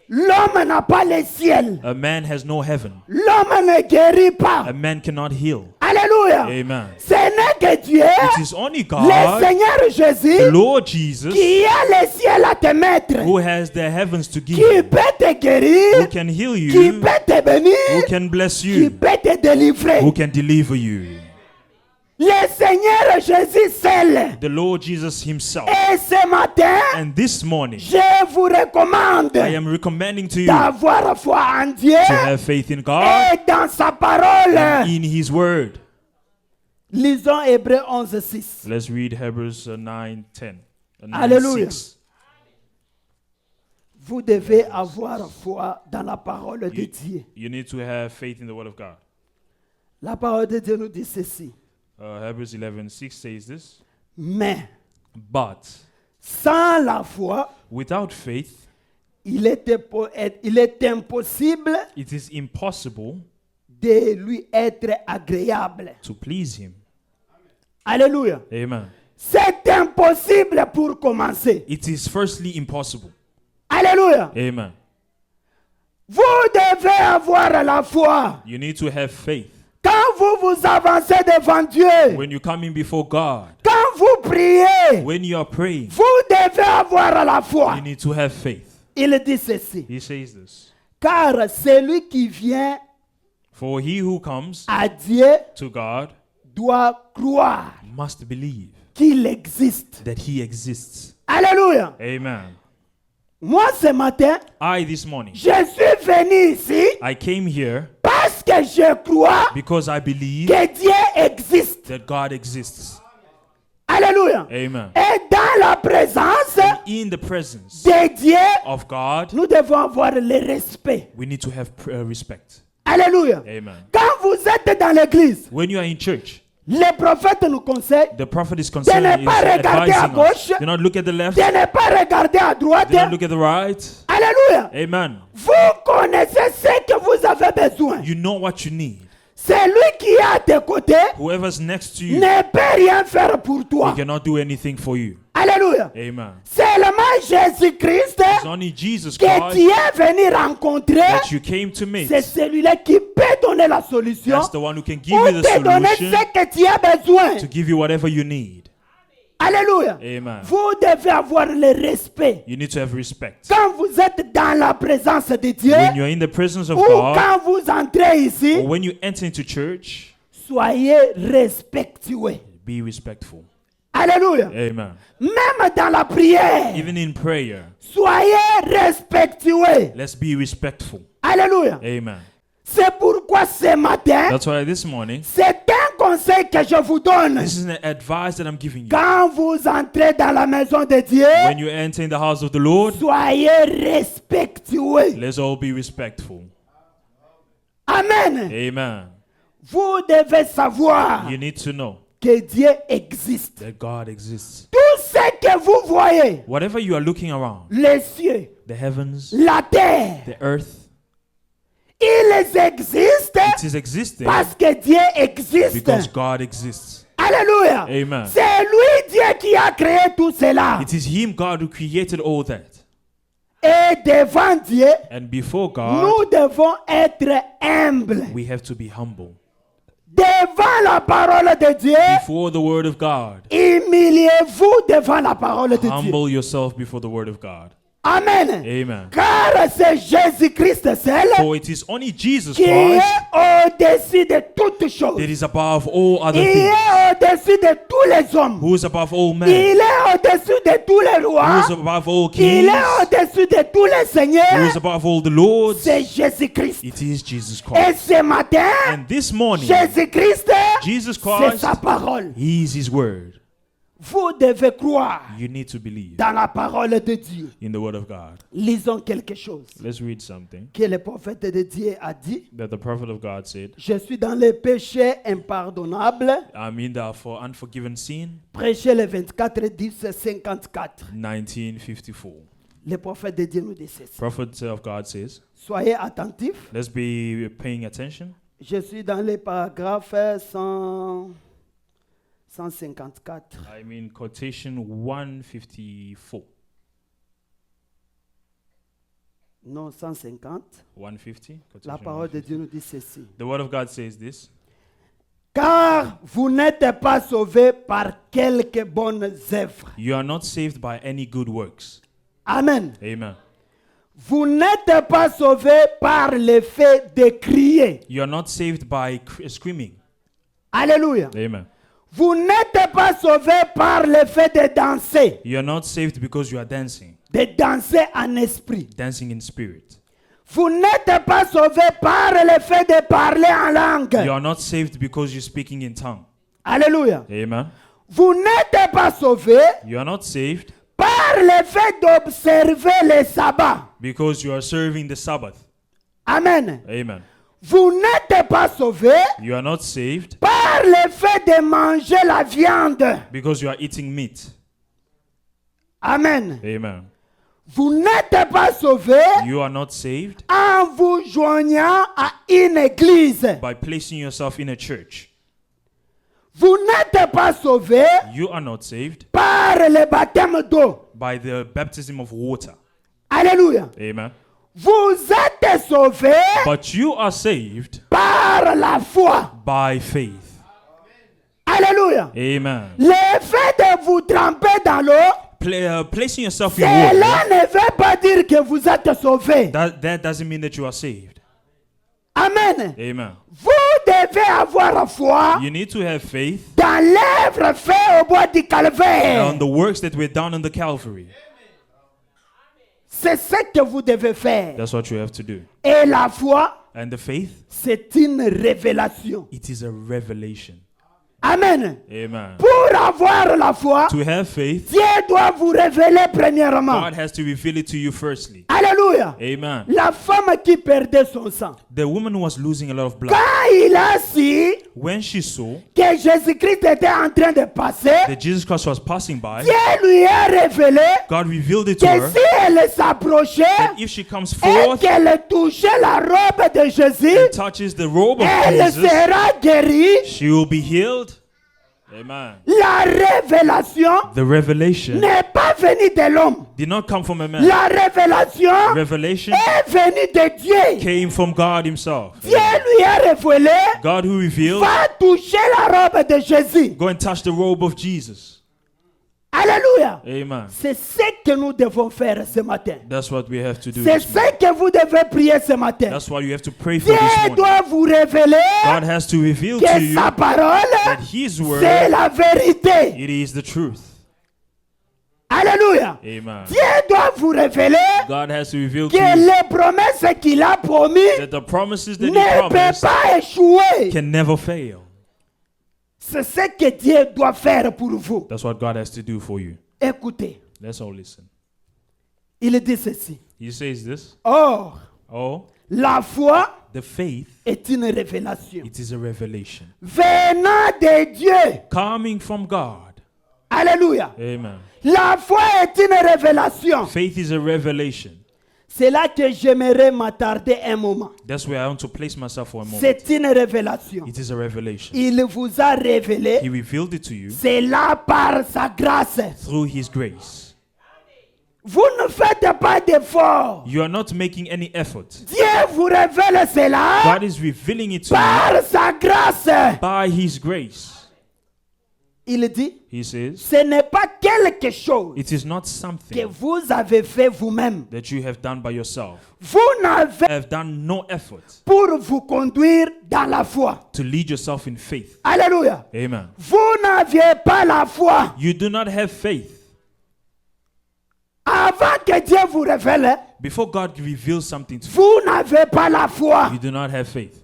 L'homme n'a pas le ciel. A man has no heaven. L'homme ne guérit pas. A man cannot heal. Alléluia. Amen. Ce n'est que Dieu, It is only le God, Seigneur the Jésus, Lord Jesus, qui a le ciel à te mettre, who has the heavens to give qui you, peut te who guérir, can heal qui you, peut te bénir, who can bless qui you, peut te délivrer. who can deliver you. Le Seigneur Jésus seul. The Lord Jesus himself. Et ce matin, And this morning, je vous recommande I am recommending to you to d'avoir foi en Dieu have faith in God et dans sa parole. and in his word. Lisons Hébreux 11, 6. Let's read Hebrews 9:10. Hallelujah. 9:6. Vous devez avoir foi dans la parole de Dieu. You need to have faith in the word of God. La parole de Dieu nous dit ceci. Hebrews 11:6 says this. Mais But sans la foi, without faith, il est impossible it is impossible de lui être agréable. to please him. Alléluia. Amen. C'est impossible pour commencer. It is firstly impossible. Alléluia. Amen. Vous devez avoir la foi. You need to have faith. Quand vous vous avancez devant Dieu, When you come in before God, quand vous priez, when you are praying, vous devez avoir la foi. you need to have faith. Il dit ceci. He says this. Car celui qui vient For he who comes à Dieu to God doit croire must believe qu'il existe. that he exists. Alléluia. Amen. Moi, ce matin, This morning, je suis venu ici I came here parce que je crois because I believe que Dieu existe. that God exists. Alléluia. Amen. Et dans la présence In the presence de Dieu, of God, nous devons avoir le respect. we need to have respect. Alléluia. Amen. Quand vous êtes dans l'église, When you are in church, les prophètes nous conseillent the prophet is de concerned, ne is pas regarder à advising us. gauche, Do not look at the left. de ne pas regarder à droite. Do not look at the right. Alléluia. Amen. Vous connaissez ce que vous avez besoin. You know what you need. Celui qui est à tes côtés Whoever's next to you, ne peut rien faire pour he toi. cannot do anything for you. Alléluia. Amen. Seulement Jésus-Christ It's only Jesus que Christ tu es venu rencontrer, that you came to meet. c'est celui-là qui peut donner la solution That's the one who can give ou you the te donner solution ce que tu as besoin. to give you whatever you need. Alléluia. Amen. Vous devez avoir le respect. You need to have respect. Quand vous êtes dans la présence de Dieu When you're in the presence of ou God, quand vous entrez ici, or when you enter into church, soyez respectueux. be respectful. Alléluia. Amen. Même dans la prière, Even in prayer, soyez respectueux. let's be respectful. Alléluia. Amen. C'est pourquoi ce matin, That's why this morning, c'est un conseil que je vous donne. this is an advice that I'm giving you. Quand vous entrez dans la maison de Dieu, When you enter in the house of the Lord, soyez respectueux. let's all be respectful. Amen. Amen. Vous devez savoir You need to know que Dieu existe. that God exists. Tout ce que vous voyez, Whatever you are looking around, les cieux, the heavens, la terre, the earth, ils existent it is existing parce que Dieu existe. because God exists. Alléluia. Amen. C'est lui Dieu qui a créé tout cela. It is Him, God, who created all that. Et devant Dieu, And before God, nous devons être humbles. we have to be humble. Devant la parole de Dieu, Before the Word of God, humiliez-vous devant la parole de Dieu. humble yourself before the Word of God. Amen. Amen. Car c'est Jésus-Christ seul For it is only Jesus qui Christ est au-dessus de toutes choses. that is above all other Il things, est au-dessus de tous les hommes. who is above all men, Il est au-dessus de tous les who rois. is above all Il kings, est au-dessus de tous les who seigneurs. is above all the lords. C'est Jésus-Christ. It is Jesus Et Christ. ce matin, And this morning, Jésus-Christ, Jesus c'est Christ, sa parole. He is His Word. Vous devez croire You need to believe dans la parole de Dieu. in the Word of God. Lisons quelque chose Let's read something que le prophète de Dieu a dit. that the prophet of God said. Je suis dans les péchés impardonnables. I'm in the for unforgiven sin, Prêchez le 24, 10, 54. 1954. Le prophète de Dieu nous dit ceci. Prophet of God says, Soyez attentifs. let's be paying attention. Je suis dans les paragraphes 154. I'm in quotation 154. Non, 150. 150. La Quotation parole de 150. Dieu nous dit ceci. The Word of God says this. Car vous n'êtes pas sauvés par quelques bonnes œuvres. You are not saved by any good works. Amen. Amen. Vous n'êtes pas sauvés par le fait de crier. You are not saved by screaming. Alléluia. Amen. Vous n'êtes pas sauvés par le fait de danser. You are not saved because you are dancing, De danser en esprit. dancing in spirit. Vous n'êtes pas sauvés par le fait de parler en You langue. are not saved because you're speaking in tongue. Alléluia. Amen. Vous n'êtes pas sauvés You are not saved par par le fait d'observer le sabbat. because you are serving the Sabbath. Amen. Amen. Vous n'êtes pas sauvés You are not saved par le fait de manger la viande. because you are eating meat. Amen. Amen. Vous n'êtes pas sauvés You are not saved en vous joignant à une église. by placing yourself in a church. Vous n'êtes pas sauvés You are not saved par le baptême d'eau. by the baptism of water. Alléluia. Amen. Vous êtes sauvés But you are saved par la foi. by faith. Alléluia. Amen. Le fait de vous tremper dans l'eau, Placing yourself in water, cela ne veut pas dire que vous êtes sauvés. that doesn't mean that you are saved. Amen. Amen. Vous devez avoir foi You need to have faith dans l'œuvre faite au bois du calvaire. on the works that were done on the Calvary. C'est ce que vous devez faire. That's what you have to do. Et la foi, And the faith, c'est une révélation. it is a revelation. Amen. Amen. Pour avoir la foi, To have faith, Dieu doit vous révéler premièrement. God has to reveal it to you firstly. Alléluia. Amen. La femme qui perdait son sang. The woman was losing a lot of blood. Quand il a su When she saw que Jésus-Christ était en train de passer, that Jesus Christ was passing by, Dieu lui a révélé God revealed it to que her si elle s'approchait that if she comes et forth qu'elle touchait la robe de Jésus, and touches the robe of elle Jesus, sera guérie. she will be healed. Amen. La révélation The revelation n'est pas venue de l'homme. did not come from a man. La révélation Revelation est venue de Dieu. came from God himself. Dieu lui a révélé, God who revealed, va toucher la robe de Jésus. go and touch the robe of Jesus. Alléluia. Amen. C'est ce que nous devons faire ce matin. That's what we have to do C'est this ce morning. que vous devez prier ce matin. That's why you have to pray for Dieu this morning. doit vous révéler God has to reveal to que you sa parole, that His c'est word, la vérité. it is the truth. Alléluia. Amen. Dieu doit vous révéler God has to reveal to que you les promesses qu'il a promises that the promises that He ne peuvent promised pas échouer. can never fail. C'est ce que Dieu doit faire pour vous. That's what God has to do for you. Écoutez, Let's all listen. il dit ceci. He says this. Or, Oh, la foi the faith, est une révélation it is a revelation venant de Dieu. coming from God. Alléluia. Amen. La foi est une révélation. Faith is a revelation. C'est là que j'aimerais m'attarder un moment. That's where I want to place myself for a moment. C'est une révélation. It is a revelation. Il vous a révélé. He revealed it to you C'est là par sa grâce. through His grace. Vous ne faites pas d'effort. You are not making any effort. Dieu vous révèle cela God is revealing it to you par sa grâce. by His grace. Il dit, He says, ce n'est pas quelque chose it is not que something vous avez fait vous-même. that you have done by yourself. Vous n'avez Have done no effort pour vous conduire dans la foi. to lead yourself in faith. Alléluia. Amen. Vous n'aviez pas la foi. You do not have faith. Avant que Dieu vous révèle, Before God reveals something to you, vous n'avez pas la foi. you do not have faith.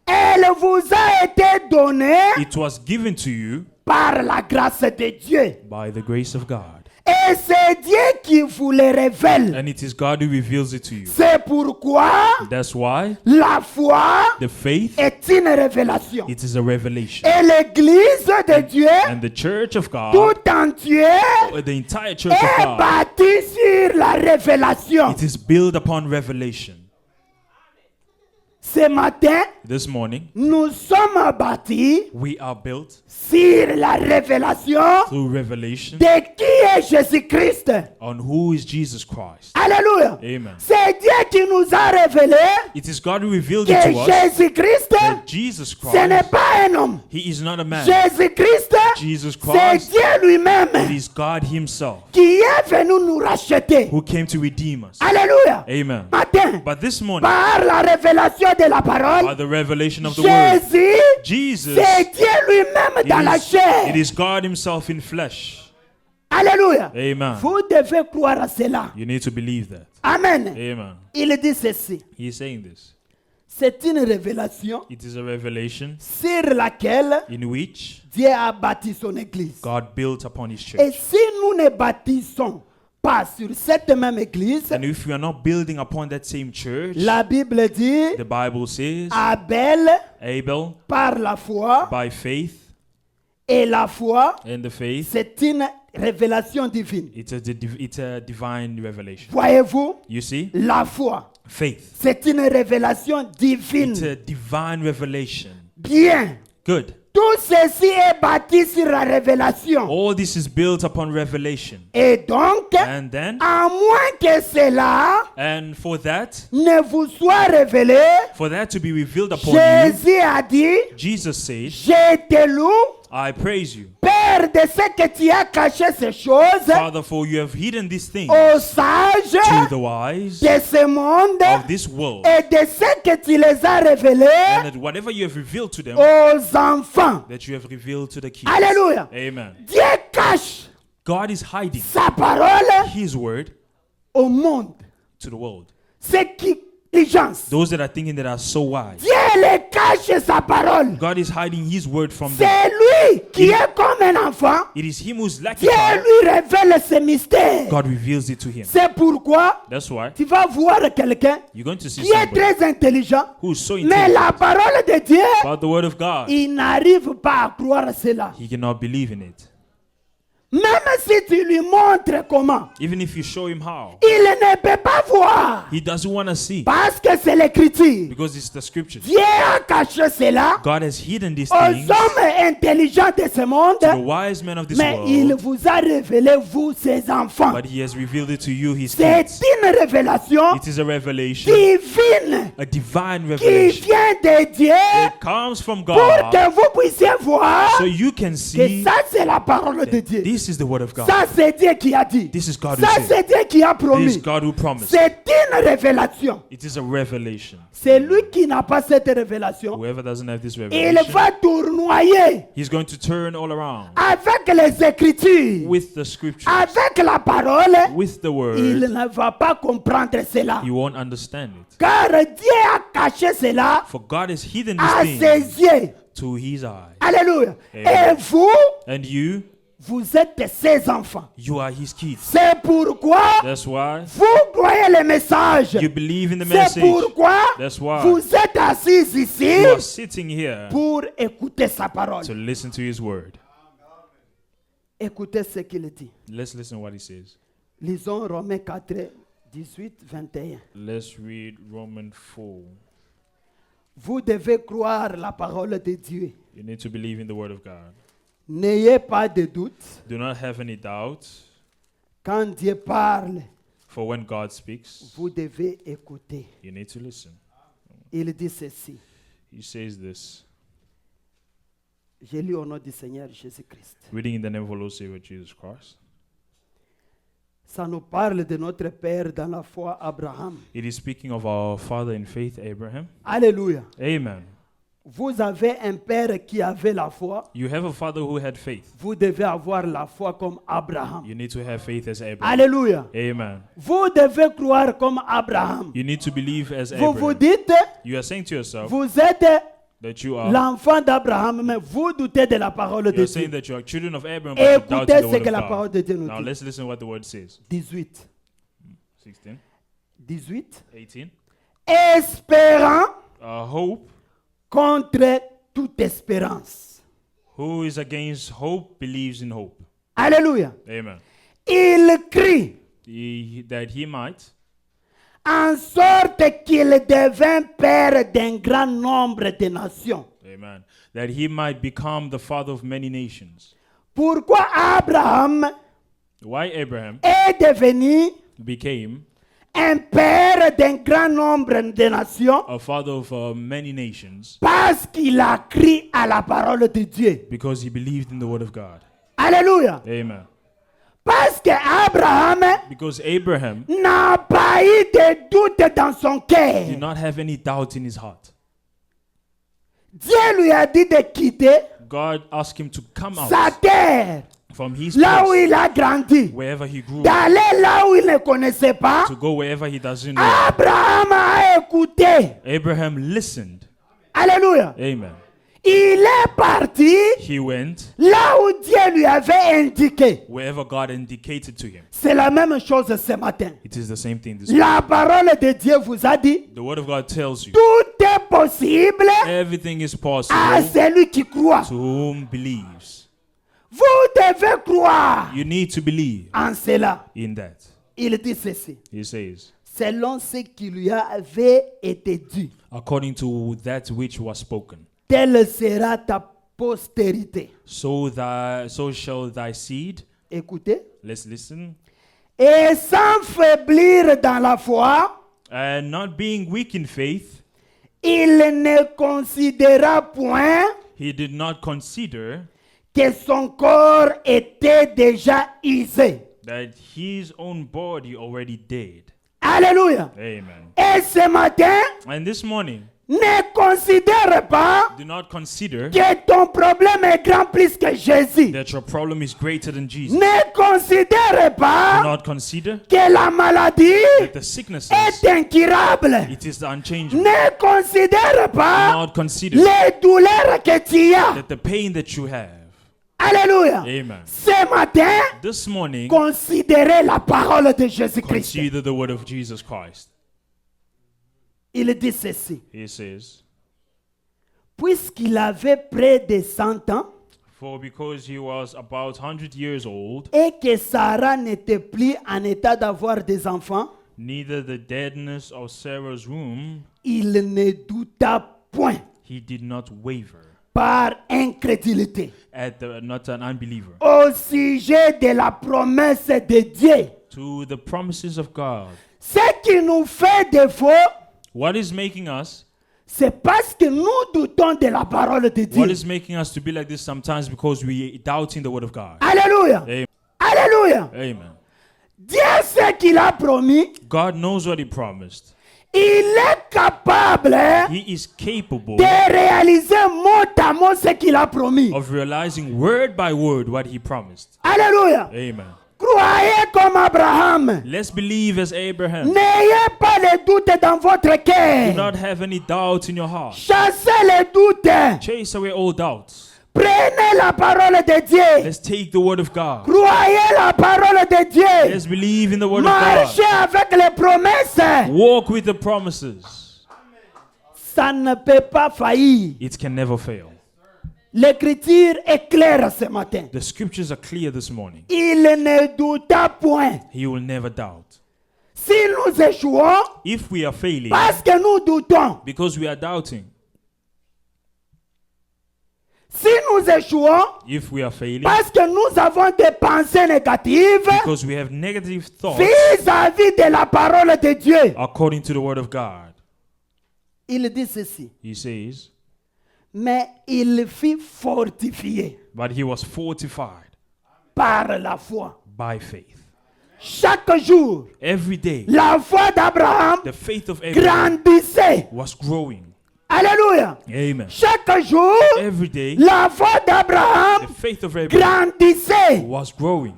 Elle vous a été donnée It was given to you par la grâce de Dieu. by the grace of God. Et c'est Dieu qui vous le révèle. And it is God who reveals it to you. C'est pourquoi That's why la foi the faith, est une révélation. it is a revelation. Et l'église de Dieu And the church of God, tout entière the entire church of est God, bâtie sur la révélation. it is built upon revelation. Ce matin, This morning, nous sommes bâtis we are built sur la révélation through revelation de qui est Jésus-Christ. on who is Jesus Christ. Alléluia. Amen. C'est Dieu qui nous a révélé It is God who revealed it que to us Jésus-Christ, that Jesus ce n'est Christ, pas un homme. He is not a man. Jésus-Christ, Jesus c'est Christ, Dieu lui-même it is God Himself qui est venu nous racheter. who came to redeem us. Alléluia. Amen. Matin, But this morning, par la révélation de la by parole, the revelation of the Word, Jésus, Jesus, c'est Dieu lui-même dans la it chair. is God Himself in flesh. Alléluia. Amen. Vous devez croire à cela. You need to believe that. Amen. Amen. Il dit ceci. He is saying this. C'est une révélation It is a revelation sur laquelle in which Dieu a bâti son église. God built upon His Et church. si nous ne bâtissons pas sur cette même église, and if we are not building upon that same church, la Bible dit, the Bible says, Abel, Abel, par la foi, by faith, et la foi, and the faith, c'est une révélation divine. it's a divine revelation. Voyez-vous, You see? la foi, Faith. c'est une révélation divine. It's a divine revelation. Bien. Good. Tout ceci est bâti sur la révélation. All this is built upon revelation. Et donc, And then, à moins que cela and for that ne vous soit révélé, to be revealed upon you, Jésus a dit, Jesus said, je te loue, I praise you, Père, de ce que tu as caché ces choses Father, for you have hidden these things aux sages to the wise de ce monde of this world, et de ce que tu les as révélés and that whatever you have revealed to them, aux enfants. that you have revealed to the kids. Alléluia. Amen. Dieu cache God is hiding sa parole His word au monde. to the world. C'est qui intelligence. Those that are thinking that are so wise. Dieu le cache sa parole. God is hiding His word from them. C'est lui qui est comme un enfant. It is Him who's like Dieu a child. lui révèle ce mystère. God reveals it to him. C'est pourquoi That's why tu vas voir quelqu'un you're going to see qui est somebody très intelligent, who is so mais intelligent la parole de Dieu, about the word of God. il n'arrive pas à croire cela. He cannot believe in it. Même si tu lui montres comment, Even if you show him how, il ne peut pas voir. he doesn't want to see Parce que c'est l'écriture. because it's the scripture. Dieu a caché cela God has hidden these aux things hommes intelligents de ce monde, to the wise men of this mais il world, vous a révélé, vous, ses enfants. but He has revealed it to you, His C'est kids. une révélation It is a revelation, divine a divine qui revelation. vient de Dieu It comes from pour God que vous puissiez voir so you can que see ça, c'est la parole de that Dieu. this is the word of God. Ça, c'est Dieu qui a dit. This is God who Ça, said. c'est Dieu qui a This is promis. God who promised. C'est une révélation. It is a revelation. C'est lui qui n'a pas cette révélation. Whoever doesn't have this Il revelation, va tournoyer he's going to turn all around avec les écritures, with the scriptures, avec la parole. with the Il word. ne va pas comprendre cela. He won't understand it. Car Dieu a caché cela For God has hidden à these ses things yeux. to His eyes. Alléluia. Amen. Et vous, And you, vous êtes ses enfants. you are His kids. C'est pourquoi That's why vous croyez le message. you believe in the C'est message. pourquoi That's why vous êtes assis ici you are sitting here pour écouter sa parole. to listen to His word. Écoutez ce qu'il dit. Let's listen to what He says. Lisons Romains 4, 18, 21. Let's read Romans 4. Vous devez croire la parole de Dieu. You need to believe in the word of God. N'ayez pas de doute. Do not have any doubt, Quand Dieu parle, for when God speaks, vous devez écouter. you need to listen. Il dit ceci. He says this, Je lis au nom du Seigneur Jésus-Christ. reading in the name of our Lord Savior Jesus Christ. Ça nous parle de notre Père dans la foi, Abraham. It is speaking of our father in faith, Abraham. Alléluia. Amen. Vous avez un Père qui avait la foi. You have a father who had faith. Vous devez avoir la foi comme Abraham. You need to have faith as Abraham. Alléluia. Amen. Vous devez croire comme Abraham. You need to believe as Vous vous Abraham. dites, You are saying to yourself vous êtes that you are. l'enfant d'Abraham, mais vous doutez de la parole de You're saying Dieu. that you are children of Abraham, but you doubt Écoutez the ce word que of la God. parole de Dieu nous Now dit. let's listen to what the word says. 18. 16, 18. 18. Espérant Hope. contre toute espérance. Who is against hope believes in hope. Alléluia. Amen. Il crie That he might, en sorte qu'il devint père d'un grand nombre de nations. amen, that he might become the father of many nations. Pourquoi Abraham Why Abraham est devenu became un père d'un grand nombre de nations? a father of many nations Parce qu'il a cru à la parole de Dieu. because he believed in the word of God. Alléluia. Amen. Parce que Abraham Because Abraham n'a pas eu de doute dans son did cœur. not have any doubt in his heart. Dieu lui a dit de quitter God asked him to come out sa terre, from his là où place, il a grandi, wherever he grew, d'aller là où il ne connaissait pas. to go wherever he doesn't know. Abraham a écouté. Abraham listened. Alléluia. Amen. Il est parti he went là où Dieu lui avait indiqué. wherever God indicated to him. C'est la même chose ce matin. It is the same thing this morning. La parole de Dieu vous a dit, The word of God tells you tout est possible everything is à possible celui qui croit. to whom believes. Vous devez croire You need to believe en cela. in that. Il dit ceci, He says, selon ce qui lui avait été dit, according to that which was spoken, telle sera ta postérité. so shall thy seed. Écoutez. Let's listen. Et sans faiblir dans la foi, And not being weak in faith, il ne considéra point he did not consider que son corps était déjà usé. that his own body already dead. Alléluia. Amen. Et ce matin, And this morning, ne considère pas do not consider que ton problème est grand plus que Jésus. that your problem is greater than Jesus. Ne considère Do pas not consider que la maladie that the sicknesses, est incurable. it is unchangeable. Ne considère Do pas not consider les douleurs que tu as. that the pain that you have. Alléluia. Amen. Ce matin, This morning, considérez la parole de Jésus-Christ. consider the word of Jesus Christ. Il dit ceci. He says, Puisqu'il avait près de 100 ans for because he was about 100 years old, et que Sarah n'était plus en état d'avoir des enfants, neither the deadness of Sarah's womb, il ne douta point he did not waver. par incrédulité Not an unbeliever. au sujet de la promesse de Dieu. To the promises of God. Ce qui nous fait défaut, What is making us? c'est parce que nous doutons de la parole de What Dieu. is making us to be like this sometimes because we doubting the word of God. Alléluia. Amen. Alléluia. Amen. Dieu sait qu'il a promis. God knows what he promised. Il est capable He is capable de réaliser mot à mot ce qu'il a promis. of realizing word by word what he promised. Alléluia. Amen. Croyez comme Abraham. Let's believe as Abraham. N'ayez pas les doutes dans votre Do cœur. not have any doubt in your heart. Chassez les doutes. Chase away all doubts. Prenez la parole de Dieu. Let's take the word of God. Croyez la parole de Dieu. Let's believe in the word of Marchez God. avec les promesses. Walk with the promises. Ça ne peut pas faillir. It can never fail. L'écriture est claire ce matin. The scriptures are clear this morning. Il ne douta point. He will never doubt. Si nous échouons, If we are failing parce que nous doutons. because we are doubting, Si nous échouons, if we are failing parce que nous avons des pensées négatives because we have negative thoughts vis-à-vis de la parole de Dieu. according to the word of God, Il dit ceci. he says, Mais il fut fortifié but he was fortified par la foi. by faith. Chaque jour, Every day, la foi d'Abraham the faith of Abraham grandissait. was growing. Alléluia. Amen. Chaque jour, Every day, la foi the d'Abraham faith of Abraham grandissait. was growing.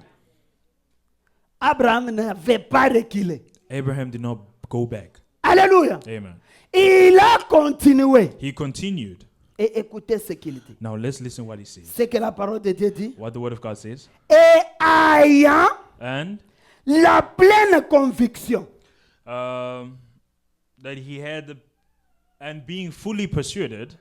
Abraham n'avait pas reculé. Abraham did not go back. Alléluia. Amen. Il a continué. He continued. Et écoutez ce qu'il dit. Now let's listen what he says. Ce que la parole de Dieu dit. What the word of God says. Et ayant And la pleine conviction that he had, and being fully persuaded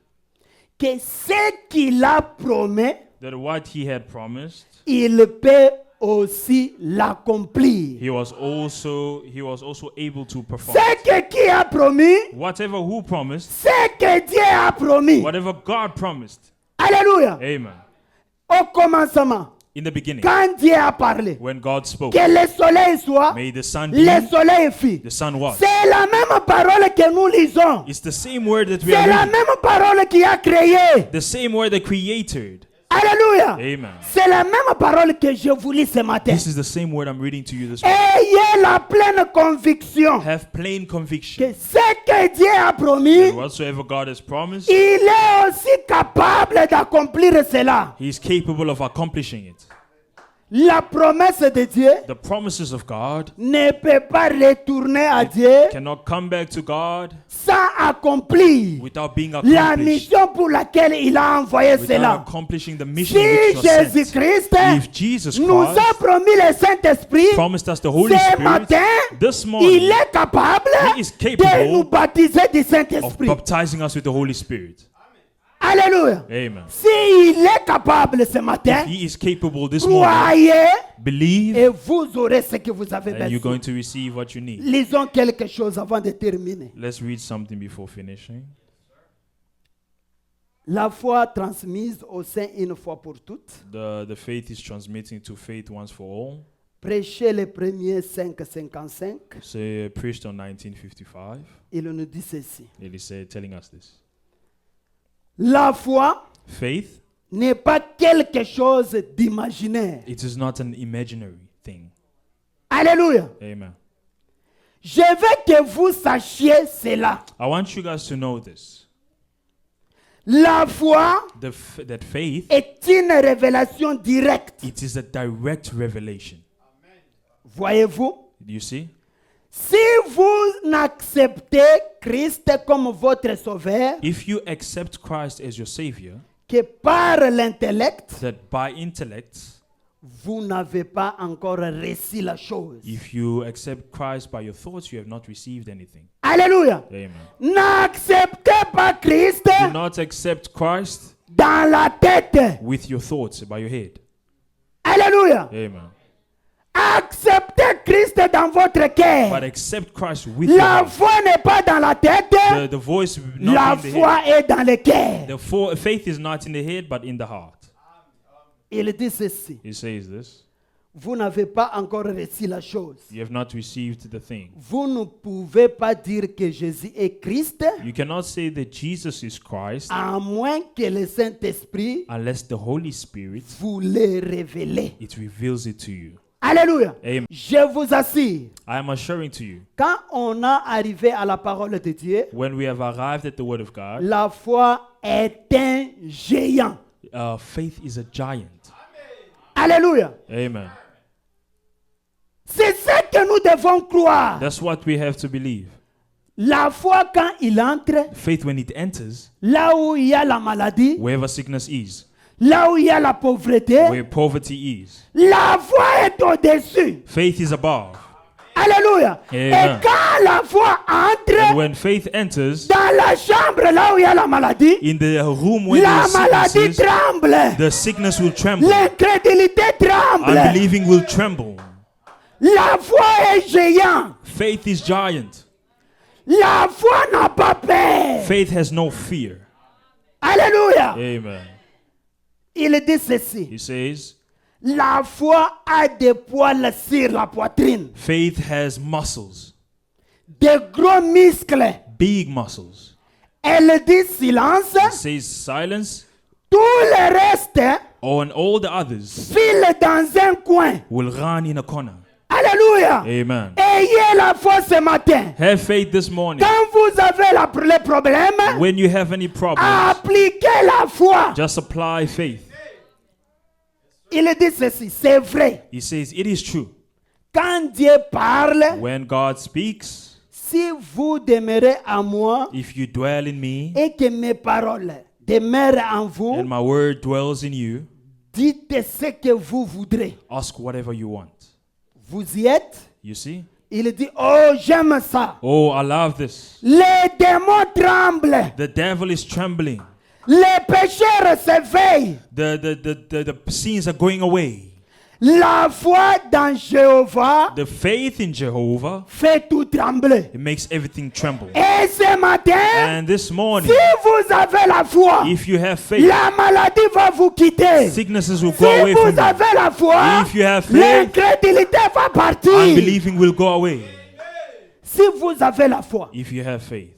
que ce qu'il a promis, that what he had promised, il peut aussi l'accomplir. he was also able to perform. Ce que qui a promis, Whatever who promised, ce que Dieu a promis. whatever God promised. Alléluia. Amen. Au commencement, In the beginning, quand Dieu a parlé, when God spoke, que le soleil soit, may the sun le be, soleil fit. the sun was. C'est la même parole que nous lisons. It's the same word that we C'est are la reading. même parole qui a créé. The same word that created. Alléluia. Amen. C'est la même parole que je vous lis ce matin. This is the same word I'm reading to you this morning. Ayez la pleine conviction Have plain que conviction ce que Dieu a promis, that whatsoever God has promised, il est aussi capable d'accomplir cela. He is capable of accomplishing it. La promesse de Dieu The promises of God ne peut pas retourner à Dieu cannot come back to God sans accomplir without being la accomplished, mission pour laquelle il a envoyé without cela. accomplishing the mission Si which was sent. Jésus-Christ If Jesus nous a Christ promis le Saint-Esprit, promised us the Holy ce Spirit, matin, this il morning est capable He is de nous capable baptiser du of Saint-Esprit. baptizing us with the Holy Spirit. Alléluia. Amen. S'il est capable ce matin, He is capable this morning. croyez Believe et vous aurez ce que vous avez and you're besoin. going to receive what you need. Lisons quelque chose avant de terminer. Let's read something before finishing. La foi transmise au sein une fois pour toutes. The faith is transmitting to faith once for all. Prêchez les premiers 5:55. So preached on 1955. Il nous dit ceci. It is telling us this. La foi Faith, n'est pas quelque chose d'imaginaire. it is not an imaginary thing. Alléluia. Amen. Je veux que vous sachiez cela. I want you guys to know this. La foi That faith, est une révélation directe. it is a direct revelation. Voyez-vous? You see? Si vous n'acceptez Christ comme votre sauveur, If you accept Christ as your Savior, que par l'intellect, that by intellect, vous n'avez pas encore reçu la chose. if you accept Christ by your thoughts, you have not received anything. Alléluia. Amen. N'acceptez pas Christ Do not accept Christ dans la tête. with your thoughts, by your head. Alléluia. Amen. Acceptez Christ dans votre cœur. But accept Christ with your La heart. foi n'est pas dans la tête. The voice La not in the head. foi est dans le cœur. Faith is not in the head, but in the heart. Il dit ceci. He says this. Vous n'avez pas encore reçu la chose. You have not received the thing. Vous ne pouvez pas dire que Jésus est Christ You cannot say that Jesus is Christ à moins que le Saint-Esprit unless the Holy Spirit, vous le révèle. it reveals it to you. Alléluia. Amen. Je vous assure, I am assuring to you, quand on a arrivé à la parole de Dieu, when we have arrived at the Word of God, la foi est un géant. faith is a giant. Alléluia. Amen. C'est ce que nous devons croire. That's what we have to believe. La foi, quand il entre, Faith, when it enters, là où il y a la maladie, wherever sickness is, là où il y a la pauvreté, where poverty is, la foi est au-dessus. faith is above. Alléluia. Amen. Et quand la foi And entre when faith enters, dans la chambre, là où il y a la maladie, in the room where la the maladie sickness is, tremble. the sickness will tremble. L'incrédulité tremble. Unbelieving will tremble. La foi est géant. Faith is giant. La foi n'a pas peur. Faith has no fear. Alléluia. Amen. Il dit ceci. He says, La foi a des poils sur la poitrine. faith has muscles, Des gros muscles. big muscles. Elle dit silence. He says silence, Tout le reste and all the others file dans un coin. will run in a corner. Alléluia. Amen. Ayez la foi ce matin. Have faith this morning. Quand vous avez le problème, When you have any problems, appliquez la foi. just apply faith. Il dit ceci, c'est vrai. He says, it is true. Quand Dieu parle, When God speaks, si vous demeurez en moi if you dwell in me et que mes paroles demeurent en vous, and my word dwells in you, dites ce que vous voudrez. ask whatever you want. Vous y êtes? You see? Il dit, oh, j'aime ça. Oh, I love this. Les démons tremblent. The devil is trembling. Les pécheurs s'éveillent. The sins are going away. La foi dans Jéhovah The faith in Jehovah, fait tout trembler. it makes everything tremble. Et ce matin, And this morning, si vous avez la foi, if you have faith, la maladie va vous quitter. sicknesses will Si go away from vous you. avez la foi, If you have faith, l'incrédulité va partir. unbelieving will go away. Si vous avez la foi, If you have faith,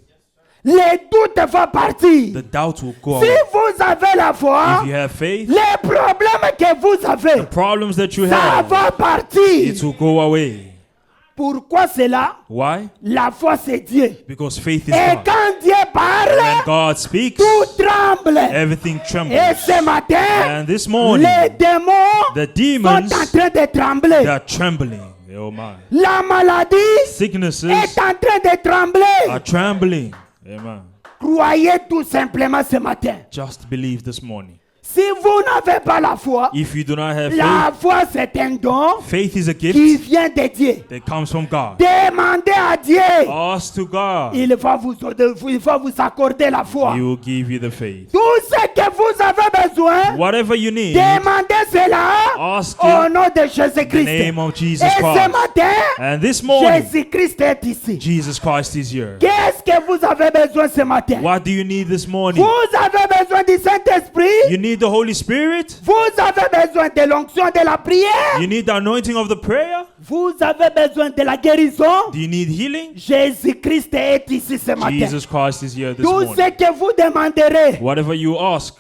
les doutes vont partir. the doubt will go Si away. vous avez la foi, If you have faith, les problèmes que vous avez, problems that you ça have, va partir. it will go away. Pourquoi cela? Why? La foi c'est Dieu. Because faith is Et God. quand Dieu parle, When God speaks, tout tremble. everything Et trembles. ce matin, And this morning, les démons the sont demons, en train de trembler. they are trembling. Oh my. La maladie Sicknesses est en train de trembler. are trembling. Amen. Croyez tout simplement ce matin. Just believe this morning. Si vous n'avez pas la foi, If you do not have la foi c'est un don faith is a qui gift vient de Dieu. that comes from God. Demandez à Dieu. Ask to God. Il va vous accorder la foi. He will give you the faith. Tout ce que vous avez besoin, Whatever you need, demandez cela ask au it nom de in the Jésus-Christ. name of Jesus Et ce Christ. matin, And this morning, Jésus-Christ est ici. Jesus Christ is here. Qu'est-ce que vous avez besoin ce matin? What do you need this morning? Vous avez besoin du Saint-Esprit. You need the Holy Spirit. Vous avez besoin de l'onction de la prière. You need the anointing of the prayer. Vous avez besoin de la guérison. Do you need healing? Jésus-Christ est ici ce matin. Jesus Christ is here this Tout morning. ce que vous demanderez Whatever you ask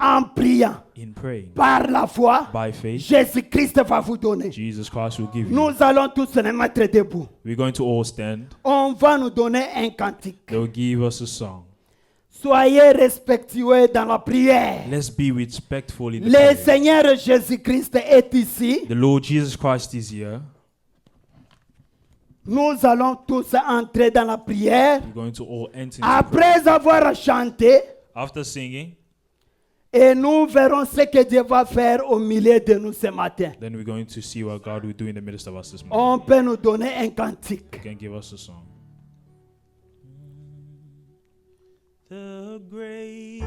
en priant in praying par la foi, by faith, Jésus-Christ va vous donner. Jesus Christ will give you. Nous allons tous nous mettre debout. We're going to all stand. On va nous donner un cantique. They'll give us a song. Soyez respectueux dans la prière. Let's be respectful in the Le prayer. Seigneur Jésus-Christ est ici. The Lord Jesus Christ is here. Nous allons tous entrer dans la prière. We're going to all enter into prayer. Après avoir chanté, After singing, et nous verrons ce que Dieu va faire au milieu de nous ce matin. then we're going to see what God will do in the midst of us this morning. On peut nous donner un cantique. He can give us a song. The great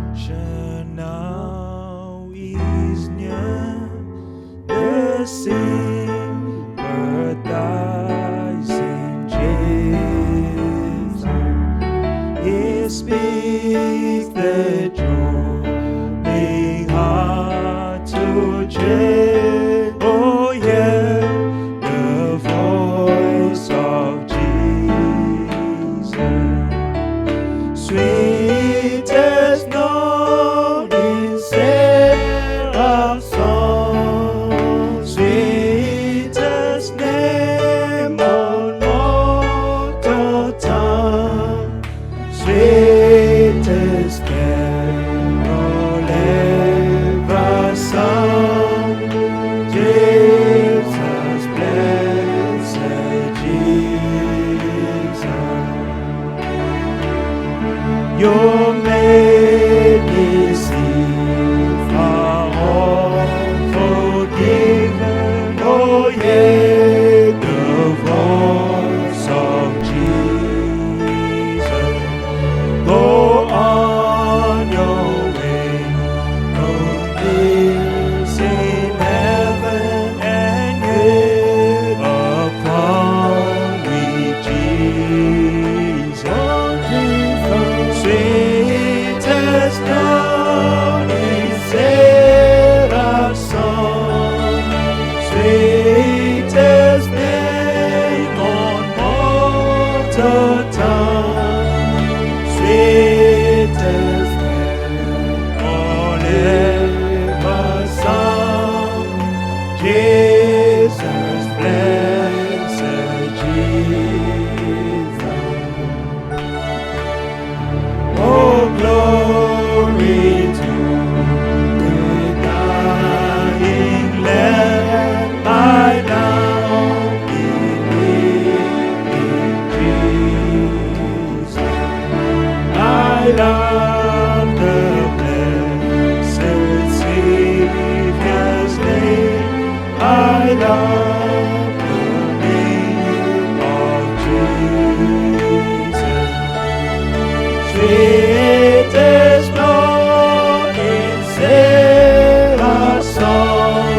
physician now is near, the sympathizing Jesus. He speaks the drooping heart to cheer. Oh yeah, the voice of Jesus, sweetest note in seraph's song, sweetest name on mortal tongue, sweetest carol ever sung, Jesus, blessed Jesus. Your many sins are all forgiven. Oh yeah, the voice of Jesus. Go on your way, no peace in heaven, and yet a crown with Jesus. Sweetest note in seraph's song, sweetest name on mortal tongue, sweetest name on ever sung, Jesus, blessed Jesus. Oh, glory to the dying Lamb. I now believe in Jesus. I love the blessed Savior's name. I love the name of Jesus. Sweetest note in seraph's song,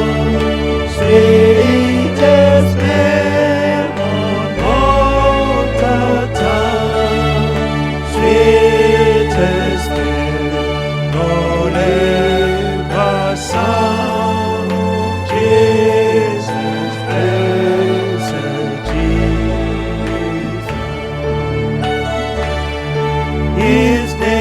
sweetest name on mortal tongue, sweetest name on ever sung, Jesus, blessed Jesus. His name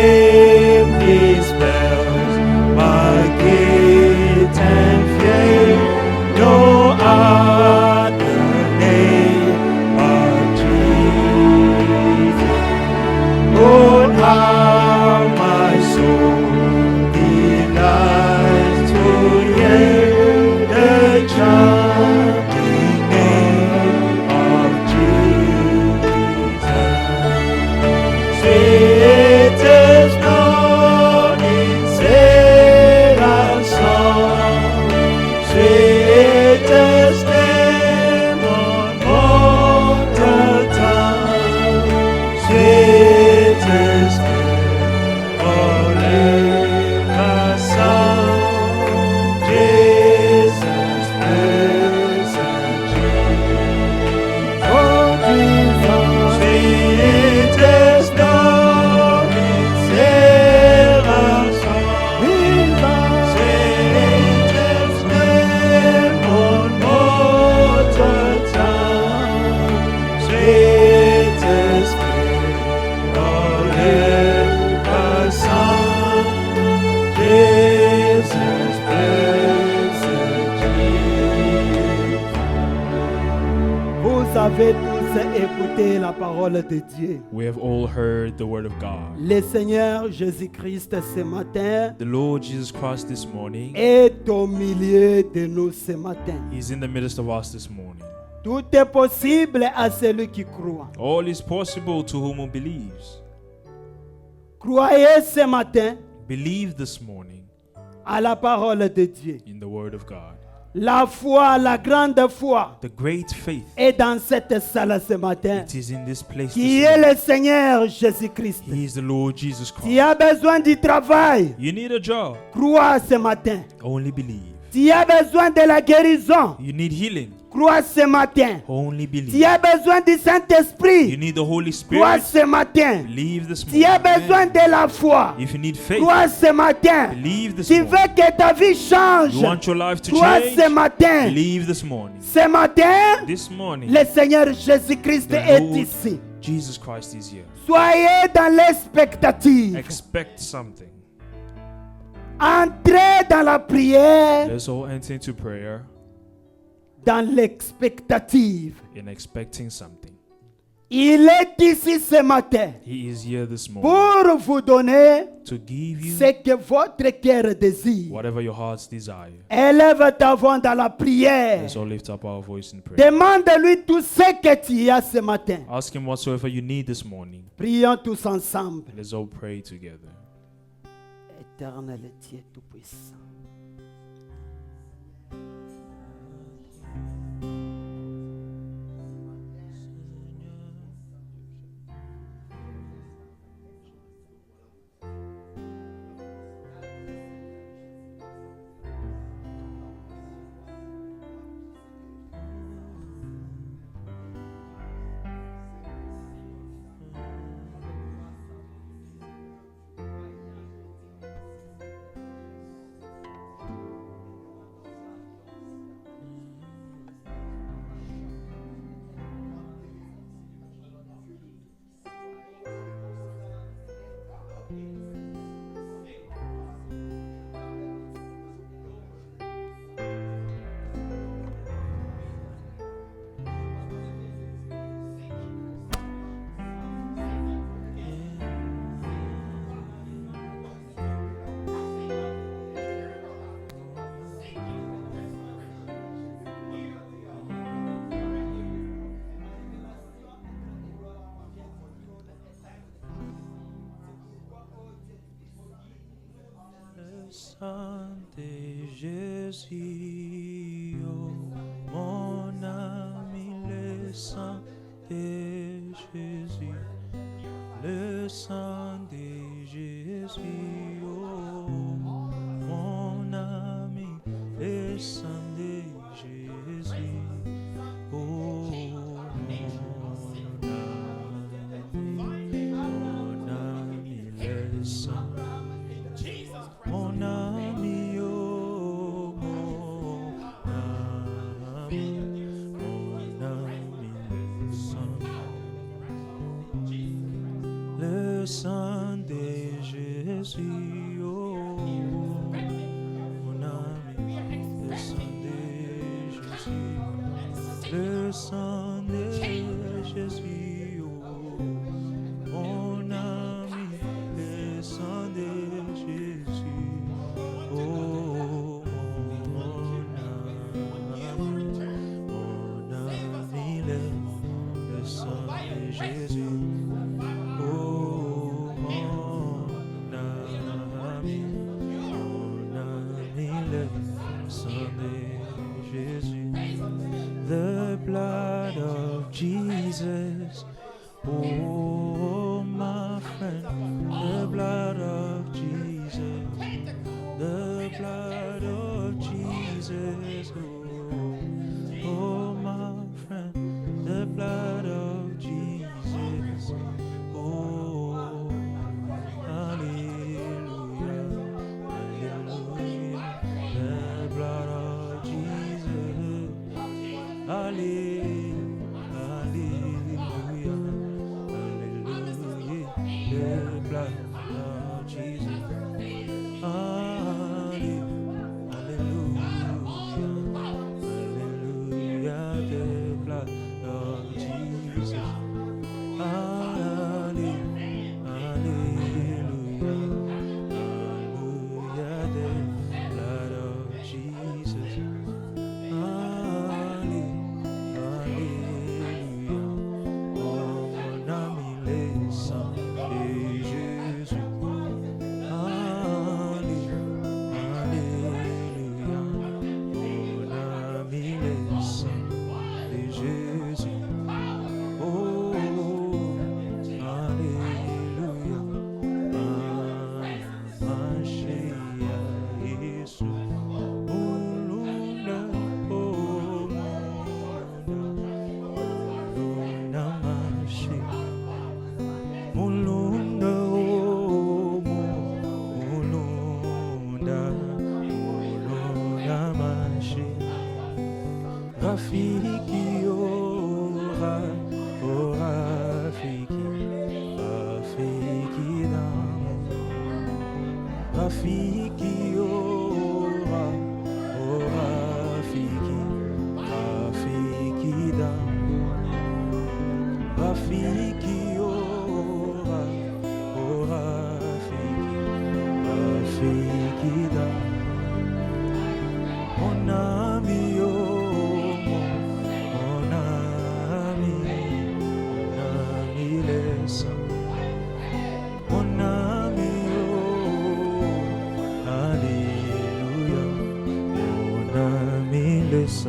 avez tous écouté la parole de Dieu. We have all heard the word of God. Le Seigneur Jésus-Christ ce matin The Lord Jesus Christ this morning, est au milieu de nous ce matin. He's in the midst of us this morning. Tout est possible à celui qui croit. All is possible to whom believes. Croyez ce matin Believe this morning à la parole de Dieu. in the word of God. La foi, la grande foi The great faith, est dans cette salle ce matin. it is in this place Qui this est morning. le Seigneur Jésus-Christ. He is the Lord Jesus Tu Christ. as besoin du travail. You need a job. Crois ce matin. Only believe. Tu as besoin de la guérison. You need healing. Crois ce matin. Only Tu believe. as besoin du You Saint-Esprit. need the Holy Crois Spirit. ce matin. Believe this Tu as morning. besoin de la foi. If you need faith, Crois ce matin. believe this Tu morning. veux que ta vie change. You want your life to Crois change? ce matin. Believe this morning. Ce matin, This morning, le Seigneur Jésus-Christ the est Lord ici. Jesus Christ is here. Soyez dans l'expectative. Expect something. Entrez dans la prière, Let's all enter into prayer dans l'expectative. in expecting something. Il est ici ce matin He is here this morning pour vous donner to give you ce que votre cœur désire. whatever your heart's desire. Élève ta voix dans la prière. Let's all lift up our voice in prayer. Demande-lui tout ce que tu as ce matin. Ask Him whatsoever you need this morning. Prions tous ensemble. Let's all pray together. Éternel Dieu Tout-Puissant. Santé Jésus, oh, mon ami, le sang de Jésus, le sang de Jésus, oh, mon ami, le sang de Jésus, oh, mon ami, le sang. Mon ami, oh, mon ami, le sang de Jésus, oh, mon ami, le sang de Jésus, le sang de Jésus, oh, mon ami, le sang de Jésus, oh, mon ami, le sang de Jésus, oh, mon ami, le sang de Jésus, the blood of Jesus, oh, my friend, the blood of Jesus, the blood of Jesus, oh, oh, my friend, the blood of Jesus, oh, hallelujah, hallelujah, the blood of Jesus, hallelujah, hallelujah, hallelujah, the blood of Jesus, hallelujah, hallelujah, hallelujah, the blood of Jesus. Rafiki, oh, Rafiki, Rafiki dam. Rafiki, oh, Rafiki, Rafiki dam. Rafiki, oh, Rafiki, Rafiki dam. Mon ami, oh, mon ami, laisse. Mon ami, oh, alléluia, mon ami, laisse.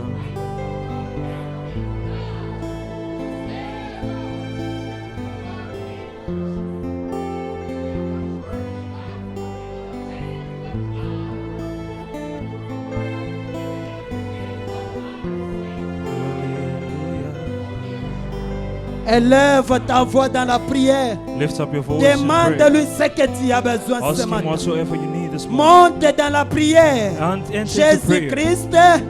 Élève ta voix dans la prière. Lift up your voice in prayer. Demande-lui ce que tu as besoin ce Ask him matin. whatsoever you need this morning. Monte dans la prière. And enter into prayer. Jésus-Christ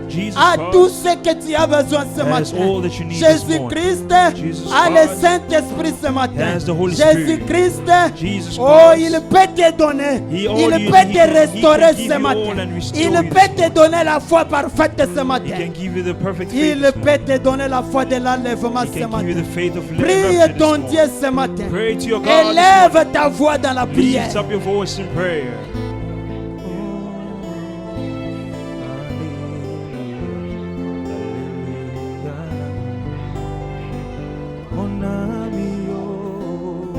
Jesus a Christ tout ce que tu as besoin ce has matin. all that you need this morning. Jésus-Christ Jesus a le Christ Saint-Esprit ce matin. has the Holy Spirit. Jésus-Christ, Jesus oh, Christ, il peut te donner. He all Il you peut need. te He restaurer can give ce you matin. all and restore Il you peut this te morning. donner la foi parfaite ce He matin. can give you the perfect faith Il this peut morning. te donner la foi de l'enlèvement He ce can give you matin. the faith of Prie resurrection ton this Dieu morning. ce matin. Pray to your God this morning. Élève ta voix dans la prière. Lift up your voice in prayer. Mon ami, oh,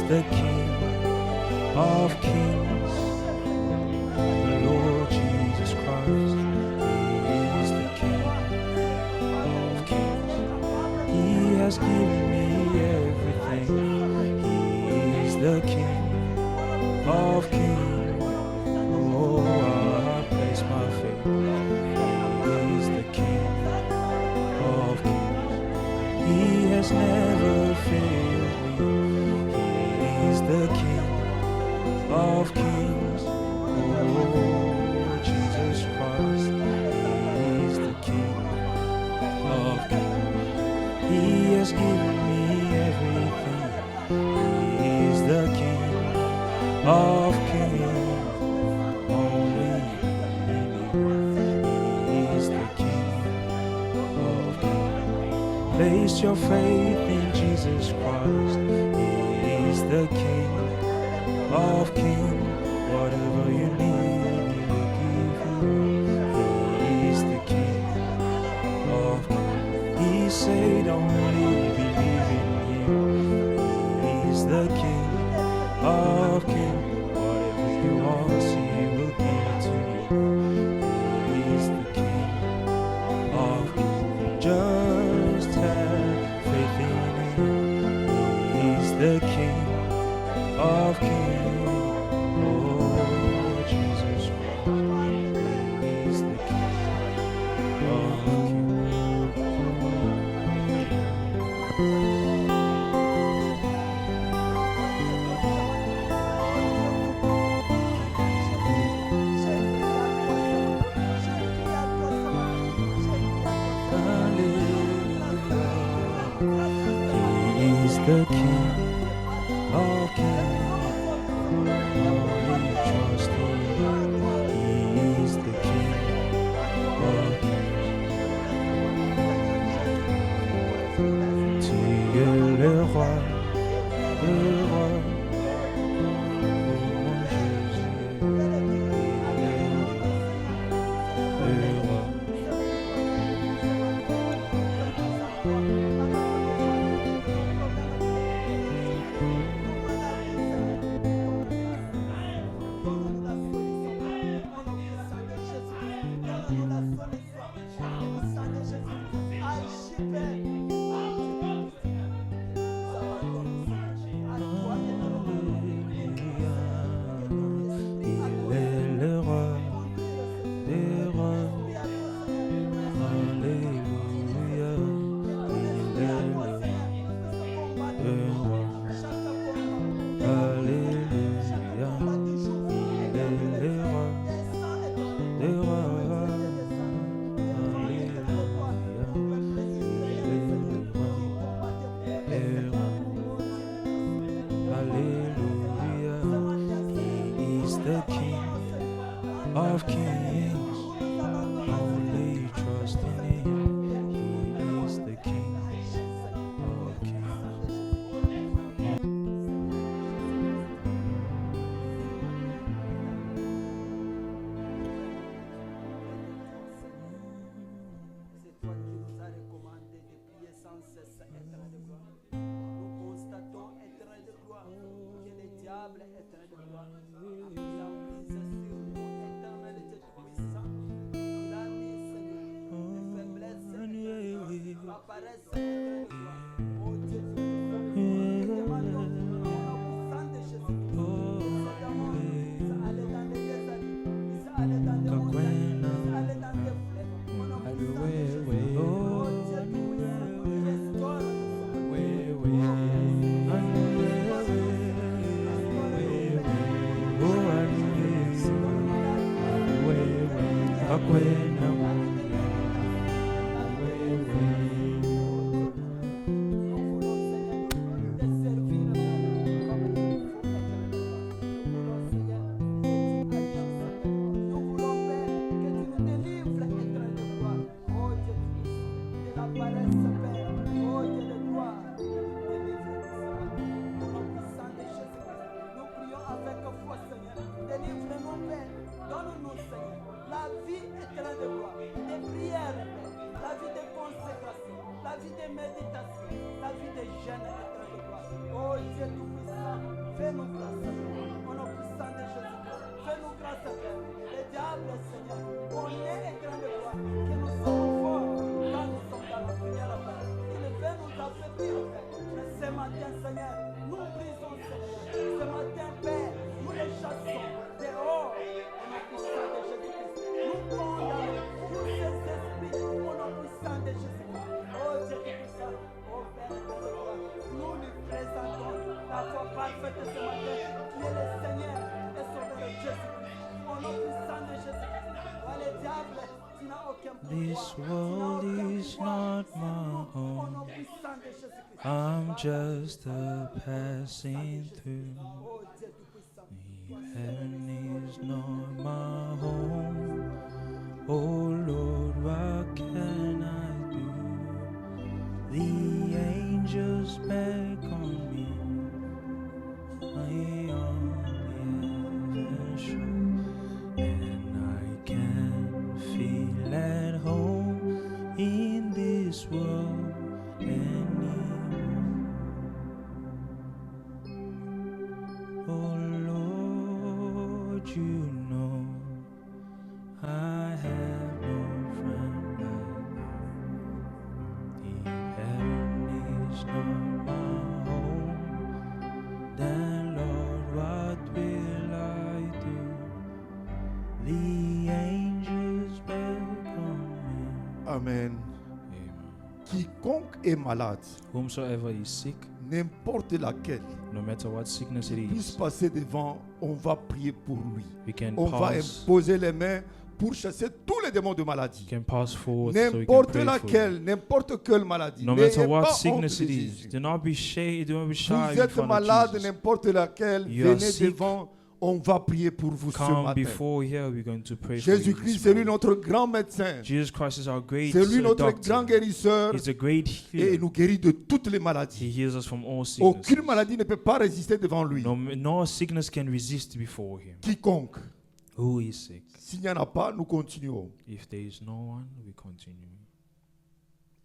the King of Kings, the Lord Jesus Christ. He is the King of Kings. He has given me everything. He is the King of Kings. Oh, I place my faith. He is the King of Kings. He has never failed me. He is the King of kings. Oh, Jesus Christ, He is the King of kings. He has given me everything. He is the King of kings. Only He is the King of kings. Place your faith in Jesus Christ. He is the King of kings. Whatever you need, He will give you. He is the King of kings. He said only believe in Him. He is the King of kings. Whatever you ask, He will give it to you. He is the King of kings. Just have faith in Him. He is the King of kings. Oh, Jesus Christ, He is the King of kings. Hallelujah. He is the King of kings. Only trust in Him. He is the King of kings. Tu es le roi, oh mon Jésus, il est le roi. Il est le roi des rois. Alléluia. Il est le roi. Alléluia. Il est le roi des rois. Alléluia. Il est le roi des rois. Hallelujah, He is the King of kings. Only trust in Him. He is the King of kings. C'est toi qui nous as recommandé de prier sans cesse, éternel de gloire. Nous constatons, éternel de gloire, que le diable, éternel de gloire, a pris la prise sur nous, éternel de tout-puissant. Il a mis, Seigneur, les faiblesses, apparaissent, éternel de gloire. Oh Dieu, nous demandons, au sang de Jésus-Christ, ça allait dans les déserts, ça allait dans les montagnes, ça allait dans les fleuves. Oh Dieu, nous restaure. Délivre-nous, Père. Donne-nous, Seigneur, la vie éternelle de gloire, des prières, la vie de consécration, la vie de méditation, la vie de jeûne éternel de gloire. Oh Dieu tout-puissant, fais-nous grâce. Au nom puissant de Jésus-Christ, fais-nous grâce, Père. Le diable, Seigneur, on est éternel de gloire, que nous sommes forts quand nous sommes dans la prière, Père. Il veut nous affaiblir, Père. Mais ce matin, Seigneur, nous brisons, Seigneur. Ce matin, Père, nous les chassons dehors. Au nom puissant de Jésus-Christ, nous condamnons tous ces esprits au nom puissant de Jésus-Christ. Oh Dieu puissant, oh Père de gloire, nous lui présentons la This world is not my Au own. nom puissant de Jésus-Christ. I'm just a passing through. Oh Dieu Tout-Puissant. Heaven is not my home. Oh Lord, what can I do? The angels beckon me. I am the heaven shore, and I can feel at home in this world anymore. Oh Lord, you know I have no friend like you. If heaven is not my home, then Lord, what will I do? The angels beckon me. Amen. Amen. Quiconque est malade, Whomsoever is sick, n'importe laquelle, no matter what sickness it puisse is, passer devant, on va prier pour lui. we can On va pass. imposer les mains pour chasser tous les démons de maladie. Can pass forward so we can N'importe pray for you. laquelle, n'importe quelle maladie. No N'ayez matter what pas sickness honte it de is, Jésus. do not be shy. Do not be shy Vous in êtes front malade, of Jesus. n'importe laquelle, You are venez sick. devant, on va prier pour vous ce Come matin. before here. We're going to pray for you. Jésus-Christ, this c'est lui morning. notre grand médecin. Jesus Christ is our great C'est lui notre doctor. grand guérisseur He's a great et healer. il nous guérit de toutes les He maladies. heals us from all Aucune sicknesses. maladie ne peut pas résister devant lui. No sickness can resist before him. Quiconque. Who is sick? S'il n'y en a pas, nous continuons. If there is no one, we continue.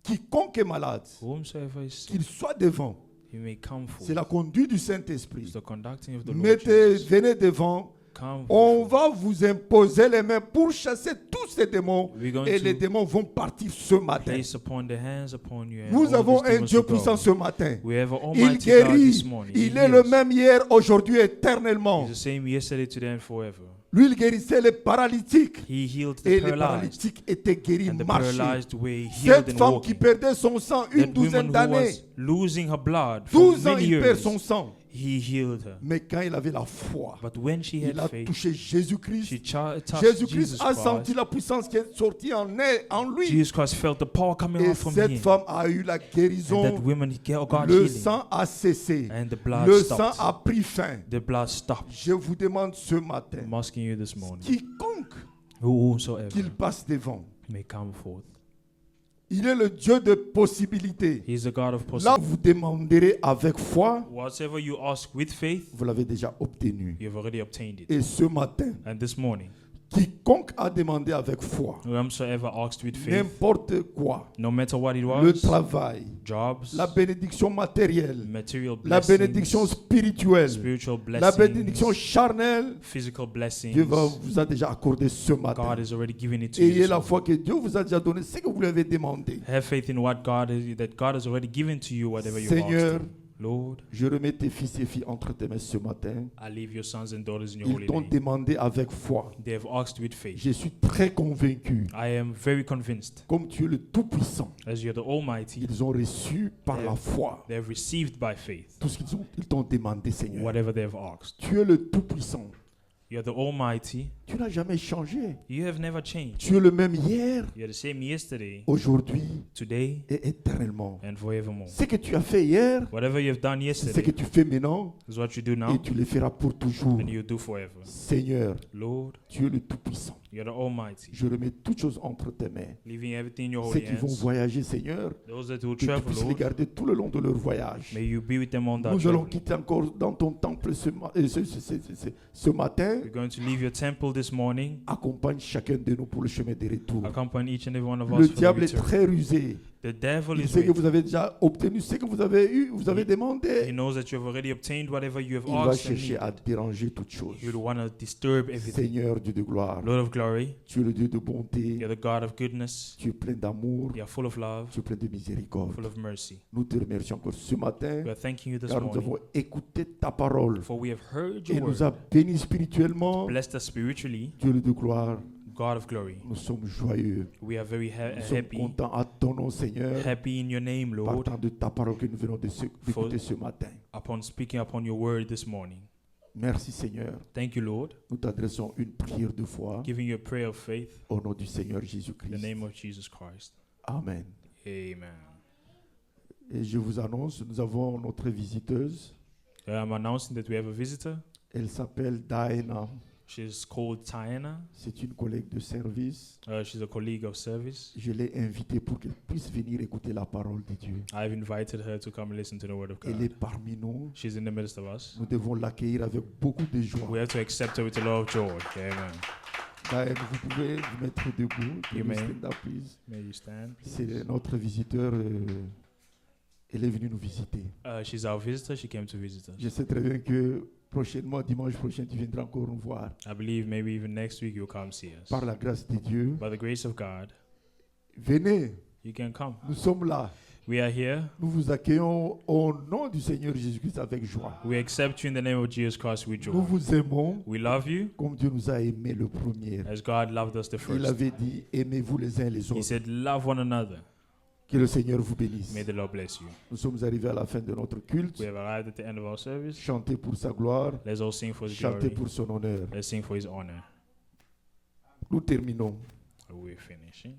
Quiconque est malade, Whomsoever is sick, qu'il soit devant. he may come C'est forth. la conduite du It's Saint-Esprit. the conducting of the Lord Mettez, Jesus. venez devant. Come On forth. va vous imposer les mains pour chasser tous ces démons. We're going Et les to démons vont partir ce matin. place upon the hands upon you. And Nous all avons these un demons Dieu will go. puissant ce matin. We have an Il Almighty God guérit. this morning. He Il est le heals. même hier, aujourd'hui, éternellement. He's the same yesterday, today, and forever. Lui, il guérissait les paralytiques. He healed Et the les paralyzed. paralytiques étaient guéris, And the marchaient. paralyzed were healed Cette and femme qui walking. perdait son sang une That douzaine woman who d'années, was losing her blood 12 for ans, many il perd years, son sang. he healed her. Mais quand il avait la foi, But when she il had a faith, touché Jésus-Christ. she touched Jésus-Christ Jesus a senti Christ. la puissance qui est sortie en lui. Jesus Christ felt the power coming Et out from cette him. femme a eu la And that guérison. woman got Le healing. sang a cessé. And the blood Le sang stopped. a pris fin. The blood stopped. Je vous demande ce matin, I'm asking you this morning, quiconque whosoever qu'il passe devant, may come forth. il est le Dieu de possibilités. He's the God of Là, possibilities. vous demanderez avec foi, Whatever you ask with faith, vous l'avez déjà obtenu. you've already obtained it. Et ce matin, And this morning, quiconque a demandé avec foi, whomsoever asked with faith, n'importe quoi, no matter what it le was, travail, jobs, la bénédiction matérielle, material la bénédiction blessings, spirituelle, spiritual la bénédiction blessings, charnelle, physical blessings, Dieu vous a déjà accordé ce matin. God has already given it to you. Ayez this la morning. foi que Dieu vous a déjà donné, ce que vous lui avez demandé. Have faith in what that God has already given to you, whatever you Seigneur, asked him. Lord, je remets tes fils et filles entre tes mains ce matin. I leave your sons and daughters in your Ils holy t'ont name. demandé avec foi. They have asked with faith. Je suis très convaincu, I am very convinced, comme tu es le Tout-Puissant, as you're the Almighty, ils ont reçu par la foi they have received by faith tout ce ils t'ont demandé, Seigneur. whatever they have asked. Tu es le Tout-Puissant. You're the Almighty. Tu n'as jamais changé. You have never changed. Tu es le même hier, You're the same yesterday, aujourd'hui today, et éternellement. and forevermore. Ce que tu as fait hier, Whatever you have done c'est ce yesterday que tu fais maintenant is what you do now, et tu le feras pour toujours. and you do forever. Seigneur, Lord, tu es le Tout-Puissant. you're the Almighty. Je remets toutes choses entre tes mains. Leaving everything in your Ceux holy qui vont hands. voyager, Seigneur, Those that will que tu travel, puisses les Lord, garder tout le long de leur voyage. may you be with them on that Nous allons travel. quitter encore dans ton temple ce matin. We're going to leave your temple this morning. Accompagne chacun de nous pour le chemin de retour. Accompany each and every one of us Le for the diable est return. très rusé. The devil Il is sait que vous waiting. avez déjà obtenu ce que vous avez eu, vous avez He demandé. knows that you have already obtained whatever you have Il va asked and chercher à needed. déranger toutes choses. He will want to disturb everything. Seigneur, Dieu de gloire, Lord of glory, tu es le Dieu de bonté, you're the God of goodness. tu es plein d'amour, You're full of love, tu es plein de miséricorde. full of mercy. Nous te remercions encore ce matin, We are thanking you this car nous morning, avons écouté ta parole for we have heard et your nous word. a bénis spirituellement. Blessed us spiritually, Dieu de gloire, God of glory. nous sommes joyeux, We are very nous sommes happy, contents à ton nom, Seigneur, happy in your name, Lord, partant de ta parole que nous venons d'écouter ce matin. upon speaking upon your word this morning. Merci Seigneur. Thank you, Lord. Nous t'adressons une prière de foi Giving you a prayer of faith au nom du Seigneur in the Jésus-Christ. name of Jesus Christ. Amen. Amen. Et je vous annonce, nous avons notre visiteuse. I'm announcing that we have a visitor. Elle s'appelle Diana. She's called Tiana. C'est une collègue de service. She's a colleague of service. Je l'ai invitée pour qu'elle puisse venir écouter la parole de Dieu. I've invited her to come and listen to the word of Elle God. est parmi nous. She's in the midst of us. Nous devons l'accueillir avec beaucoup de We joie. have to accept her with a lot of joy. Amen. Diana, vous pouvez vous mettre debout. Can You you may. stand up, please? May you stand, please? C'est notre visiteur. Elle est venue nous visiter. She's our visitor. She came to visit us. Je sais très bien que prochainement, dimanche prochain, tu viendras encore nous voir. I believe maybe even next week you'll come see us. Par la grâce de Dieu, By the grace of God, venez, you can come. nous sommes là. We are here. Nous vous accueillons au nom du Seigneur Jésus-Christ avec joie. We accept you in the name of Jesus Christ with Nous joy. vous aimons We love you comme Dieu nous a aimés le premier. as God loved us the Il first. avait dit, aimez-vous les uns les He autres. said, love one another. Que le Seigneur vous bénisse. May the Lord bless you. Nous sommes arrivés à la fin de notre culte. We have arrived at the end of our service. Chantez pour sa gloire, Let's all sing for His chantez glory. pour son honneur. Let's sing for His honor. Nous terminons. We're finishing.